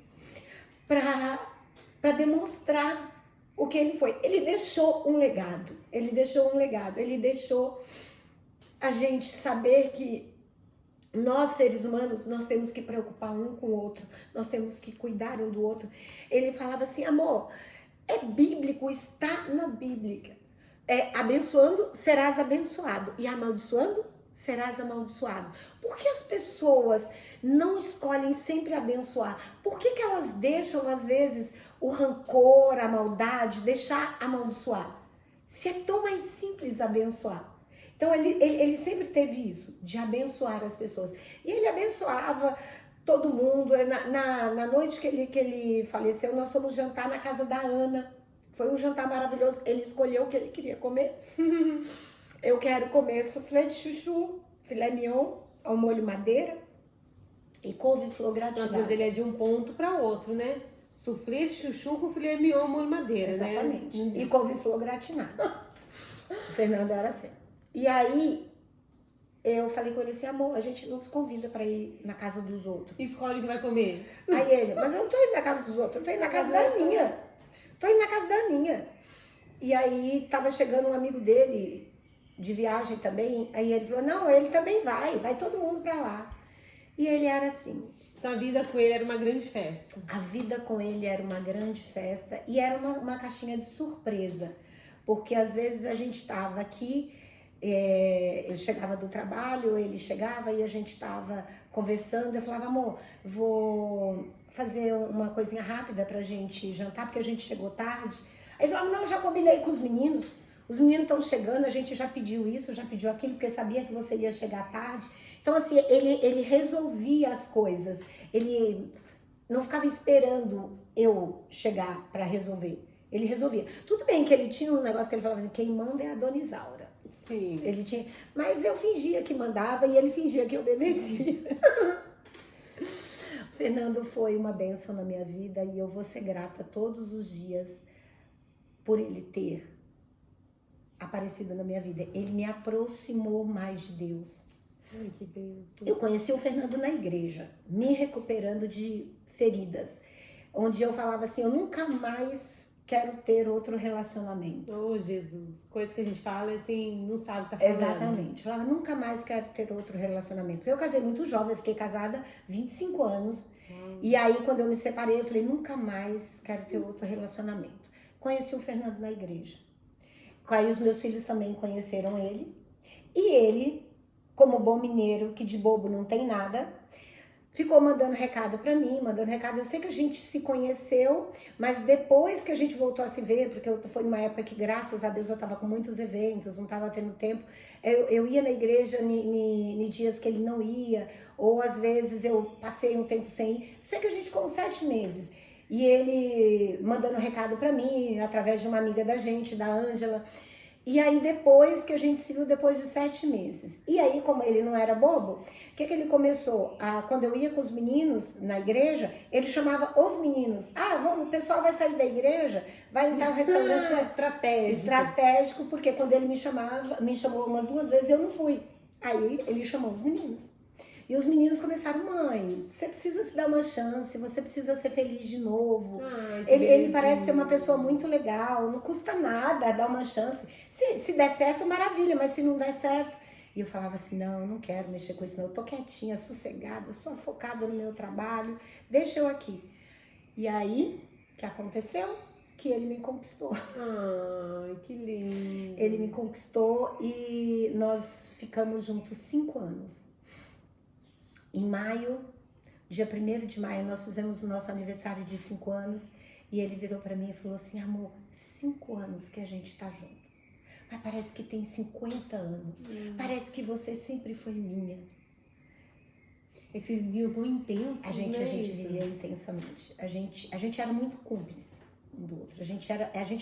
para demonstrar o que ele foi. Ele deixou um legado, ele deixou a gente saber que nós, seres humanos, nós temos que preocupar um com o outro, nós temos que cuidar um do outro. Ele falava assim, amor, é bíblico, está na Bíblia. Abençoando, serás abençoado, e amaldiçoando, serás amaldiçoado. Por que as pessoas não escolhem sempre abençoar? Por que elas deixam, às vezes, o rancor, a maldade, deixar amaldiçoar? Se é tão mais simples abençoar. Então, ele sempre teve isso, de abençoar as pessoas. E ele abençoava todo mundo. Na noite que ele faleceu, nós fomos jantar na casa da Ana. Foi um jantar maravilhoso. Ele escolheu o que ele queria comer. Eu quero comer soufflé de chuchu, filé mignon, ao molho madeira e couve-flor gratinada. Às vezes ele é de um ponto para outro, né? Soufflé de chuchu com filé mignon ao molho madeira, exatamente, né? E couve-flor gratinada. O Fernando era assim. E aí, eu falei com ele assim, amor, a gente não se convida pra ir na casa dos outros. Escolhe o que vai comer. Aí ele, mas eu não tô indo na casa dos outros, eu tô indo na casa da Aninha. Tô indo na casa da Aninha. E aí, tava chegando um amigo dele, de viagem também, aí ele falou, não, ele também vai todo mundo pra lá. E ele era assim. Então a vida com ele era uma grande festa. A vida com ele era uma grande festa e era uma caixinha de surpresa. Porque às vezes a gente tava aqui, eu chegava do trabalho, ele chegava e a gente estava conversando. Eu falava, amor, vou fazer uma coisinha rápida pra gente jantar, porque a gente chegou tarde. Aí ele falava, não, eu já combinei com os meninos estão chegando, a gente já pediu isso, já pediu aquilo, porque sabia que você ia chegar tarde. Então, assim, ele resolvia as coisas, ele não ficava esperando eu chegar pra resolver. Ele resolvia. Tudo bem que ele tinha um negócio que ele falava assim, quem manda é a Dona Isaura. Sim. Ele tinha, mas eu fingia que mandava e ele fingia que obedecia. Fernando foi uma bênção na minha vida e eu vou ser grata todos os dias por ele ter aparecido na minha vida. Ele me aproximou mais de Deus. Ai, que bênção. Eu conheci o Fernando na igreja, me recuperando de feridas, onde eu falava assim, eu nunca mais quero ter outro relacionamento. Oh, Jesus. Coisa que a gente fala assim, não sabe o que tá falando. Exatamente. Eu falava, nunca mais quero ter outro relacionamento. Porque eu casei muito jovem, eu fiquei casada 25 anos. E aí, quando eu me separei, eu falei, nunca mais quero ter outro relacionamento. Conheci o Fernando na igreja. Aí os meus filhos também conheceram ele. E ele, como bom mineiro, que de bobo não tem nada, ficou mandando recado pra mim, mandando recado. Eu sei que a gente se conheceu, mas depois que a gente voltou a se ver, porque foi numa época que, graças a Deus, eu tava com muitos eventos, não tava tendo tempo. Eu ia na igreja em dias que ele não ia, ou às vezes eu passei um tempo sem ir. Sei que a gente ficou uns 7 meses. E ele mandando recado pra mim, através de uma amiga da gente, da Ângela. E aí depois que a gente se viu, depois de 7 meses. E aí, como ele não era bobo, o que ele começou? Quando eu ia com os meninos na igreja, ele chamava os meninos. Vamos, o pessoal vai sair da igreja, vai em tal restaurante. Estratégico. Estratégico, porque quando ele me chamou umas 2 vezes, eu não fui. Aí ele chamou os meninos. E os meninos começaram, mãe, você precisa se dar uma chance, você precisa ser feliz de novo. Ele parece ser uma pessoa muito legal, não custa nada dar uma chance. Se der certo, maravilha, mas se não der certo... E eu falava assim, não, eu não quero mexer com isso não, eu tô quietinha, sossegada, só focada no meu trabalho, deixa eu aqui. E aí, o que aconteceu? Que ele me conquistou. Ai, que lindo. Ele me conquistou e nós ficamos juntos 5 anos. Em maio, dia 1º de maio, nós fizemos o nosso aniversário de 5 anos e ele virou pra mim e falou assim, amor, 5 anos que a gente tá junto, mas parece que tem 50 anos, parece que você sempre foi minha. É que vocês viviam tão intensos, A gente né? vivia intensamente. A gente era muito cúmplice um do outro. A gente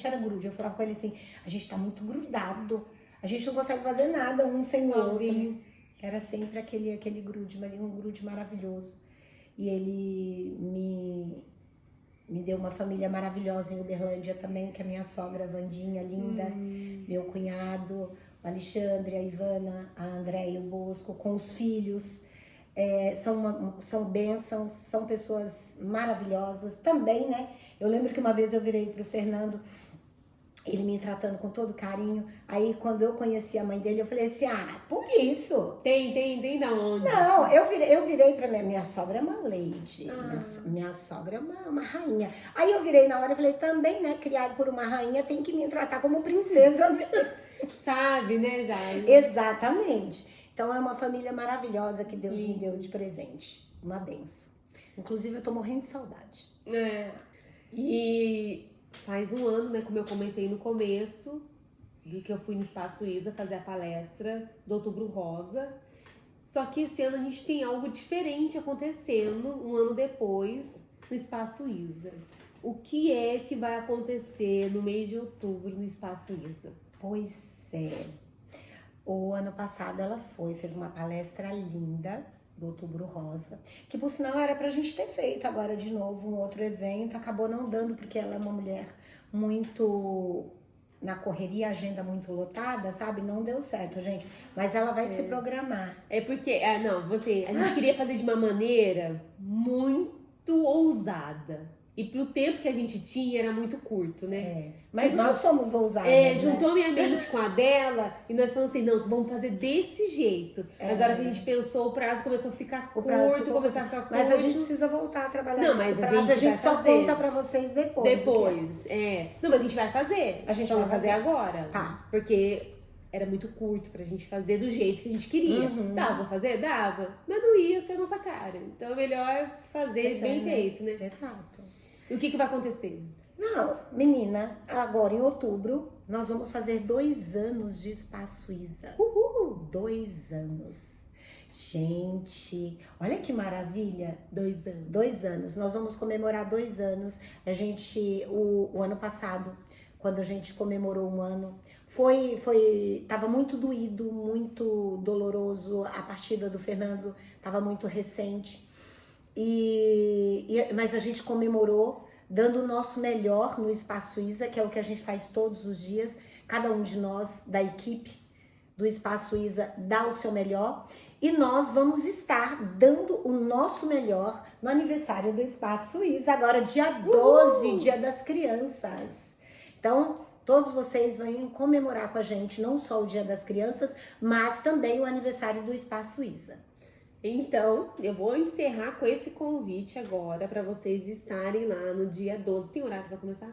era grude. Eu falava com ele assim, a gente tá muito grudado. A gente não consegue fazer nada um sem o Sozinho. outro. Era sempre aquele grude, mas um grude maravilhoso. E ele me deu uma família maravilhosa em Uberlândia também, que é a minha sogra, a Vandinha, linda. Meu cunhado, o Alexandre, a Ivana, a Andréia e o Bosco, com os filhos. São bênçãos, são pessoas maravilhosas também, né? Eu lembro que uma vez eu virei pro Fernando, ele me tratando com todo carinho. Aí, quando eu conheci a mãe dele, eu falei assim, por isso. Tem da onde? Não, eu virei pra minha sogra é uma lady, minha sogra é uma rainha. Aí eu virei na hora e falei, também, né, criado por uma rainha, tem que me tratar como princesa mesmo. Sabe, né, Jair? Exatamente. Então é uma família maravilhosa que Deus me deu de presente. Uma benção. Inclusive, eu tô morrendo de saudade. E faz um ano, né, como eu comentei no começo, de que eu fui no Espaço Isa fazer a palestra do Outubro Rosa. Só que esse ano a gente tem algo diferente acontecendo, um ano depois, no Espaço Isa. O que é que vai acontecer no mês de outubro no Espaço Isa? Pois é. O ano passado ela fez uma palestra linda do Outubro Rosa, que por sinal era pra gente ter feito agora de novo um outro evento, acabou não dando porque ela é uma mulher muito na correria, agenda muito lotada, sabe? Não deu certo, gente, mas ela vai se programar. É porque, a gente queria fazer de uma maneira muito ousada. E pro tempo que a gente tinha, era muito curto, né? Mas nós somos ousadas, juntou minha mente com a dela e nós falamos assim, não, vamos fazer desse jeito. Mas na hora que a gente pensou, o prazo começou a ficar curto, começou a ficar curto. Mas a gente precisa voltar a trabalhar nesse mas prazo, a gente só conta pra vocês depois. Não, mas a gente vai fazer. A gente vai fazer agora. Tá. Porque era muito curto pra gente fazer do jeito que a gente queria. Dava pra fazer? Dava. Mas não ia ser a nossa cara. Então é melhor fazer bem feito, né? Exato. E o que vai acontecer? Não, menina, agora em outubro nós vamos fazer 2 anos de Espaço Isa. Uhul! 2 anos. Gente, olha que maravilha. 2 anos. 2 anos. Nós vamos comemorar 2 anos. O ano passado, quando a gente comemorou um ano, tava muito doído, muito doloroso. A partida do Fernando tava muito recente. Mas a gente comemorou dando o nosso melhor no Espaço Isa, que é o que a gente faz todos os dias. Cada um de nós, da equipe do Espaço Isa, dá o seu melhor. E nós vamos estar dando o nosso melhor no aniversário do Espaço Isa, agora dia 12, Dia das Crianças. Então, todos vocês vão comemorar com a gente, não só o Dia das Crianças, mas também o aniversário do Espaço Isa. Então, eu vou encerrar com esse convite agora para vocês estarem lá no dia 12. Tem horário para começar?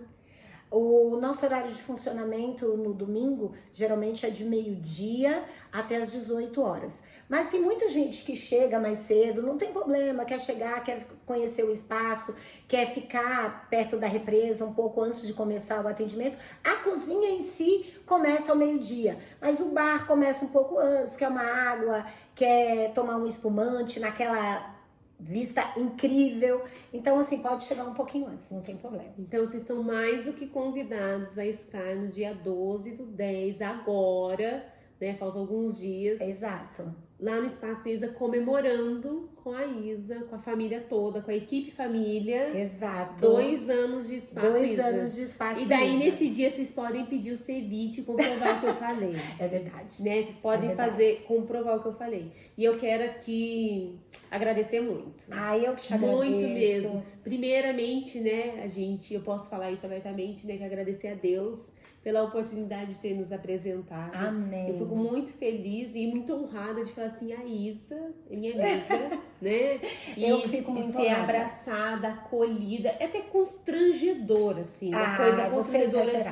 O nosso horário de funcionamento no domingo geralmente é de meio-dia até as 18 horas. Mas tem muita gente que chega mais cedo, não tem problema, quer chegar, quer conhecer o espaço, quer ficar perto da represa um pouco antes de começar o atendimento. A cozinha em si começa ao meio-dia, mas o bar começa um pouco antes, quer uma água, quer tomar um espumante naquela vista incrível. Então, assim, pode chegar um pouquinho antes, não tem problema. Então, vocês estão mais do que convidados a estar no dia 12/10, agora, né? Faltam alguns dias. Exato. Lá no Espaço Isa, comemorando com a Isa, com a família toda, com a equipe família. Exato. 2 anos de Espaço Isa. 2 anos de Espaço Isa. E daí, nesse dia, vocês podem pedir o ceviche e comprovar o que eu falei. É verdade. Né? Vocês podem comprovar o que eu falei. E eu quero aqui agradecer muito. Eu que te agradeço. Muito mesmo. Primeiramente, né, eu posso falar isso abertamente, né, que agradecer a Deus pela oportunidade de ter nos apresentado. Amém. Eu fico muito feliz e muito honrada de falar assim, a Isa é minha amiga, né? Eu fico muito ser honrada. abraçada, acolhida, é até constrangedor, assim, uma coisa constrangedora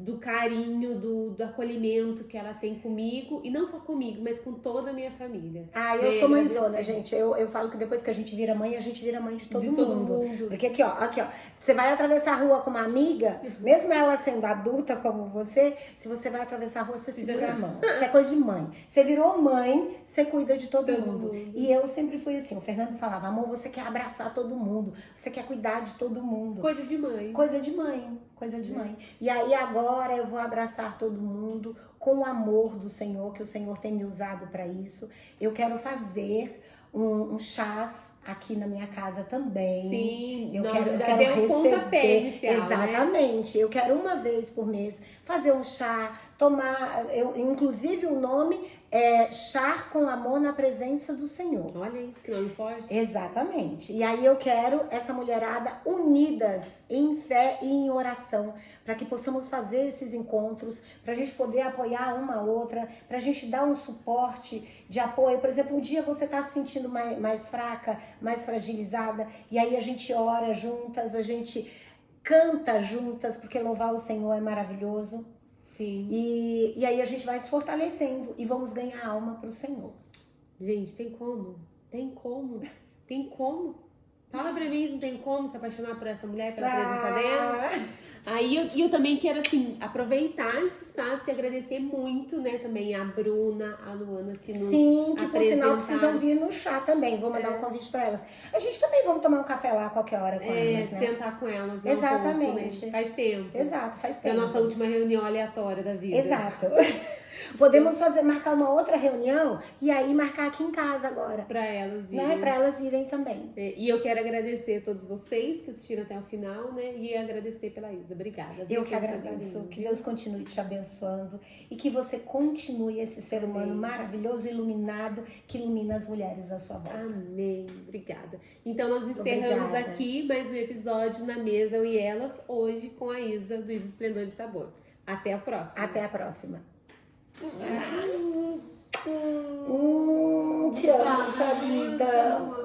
do carinho, do acolhimento que ela tem comigo, e não só comigo, mas com toda a minha família. Ah, eu sou mãezona, gente. Eu falo que depois que a gente vira mãe de todo mundo. Porque aqui, ó, você vai atravessar a rua com uma amiga, mesmo ela sendo adulta como você, se você vai atravessar a rua, você segura a mão. Isso é coisa de mãe. Você virou mãe, você cuida de todo mundo. E eu sempre fui assim, o Fernando falava, amor, você quer abraçar todo mundo, você quer cuidar de todo mundo. Coisa de mãe. Coisa de mãe, coisa de mãe. E aí agora eu vou abraçar todo mundo com o amor do Senhor, que o Senhor tem me usado para isso. Eu quero fazer um chás aqui na minha casa também. Sim, eu não, quero, já eu quero deu receber. Pontapé inicial, exatamente. Né? Eu quero uma vez por mês fazer um chá, tomar, inclusive o nome é Chá com Amor na Presença do Senhor. Olha isso, que nome forte. Exatamente. E aí eu quero essa mulherada unidas em fé e em oração, para que possamos fazer esses encontros, para a gente poder apoiar uma a outra, para a gente dar um suporte de apoio. Por exemplo, um dia você está se sentindo mais fraca, mais fragilizada, e aí a gente ora juntas, a gente canta juntas, porque louvar o Senhor é maravilhoso. Sim. E aí a gente vai se fortalecendo e vamos ganhar alma para o Senhor. Gente, tem como? Tem como? Tem como? Fala pra mim, não tem como se apaixonar por essa mulher, pela presença dela? Aí eu também quero, assim, aproveitar esse espaço e agradecer muito, né, também a Bruna, a Luana, que nos Sim, que por sinal apresentaram. precisam vir no chá também. Vou mandar um convite para elas. A gente também vamos tomar um café lá a qualquer hora com elas, né? Sentar com elas, né? Exatamente. Um pouco, né? Faz tempo. Exato, faz É tempo. a nossa última reunião aleatória da vida. Exato. Podemos marcar uma outra reunião e aí marcar aqui em casa agora. Pra elas virem. Né? Pra elas virem também. E eu quero agradecer a todos vocês que assistiram até o final, né? E agradecer pela Isa. Obrigada. Eu que agradeço. Que Deus continue te abençoando e que você continue esse ser humano maravilhoso, iluminado, que ilumina as mulheres da sua volta. Amém. Obrigada. Então nós encerramos aqui mais um episódio na Mesa Eu e Elas, hoje com a Isa do Isa Esplendor de Sabor. Até a próxima. Até a próxima. Te amo, Thalita.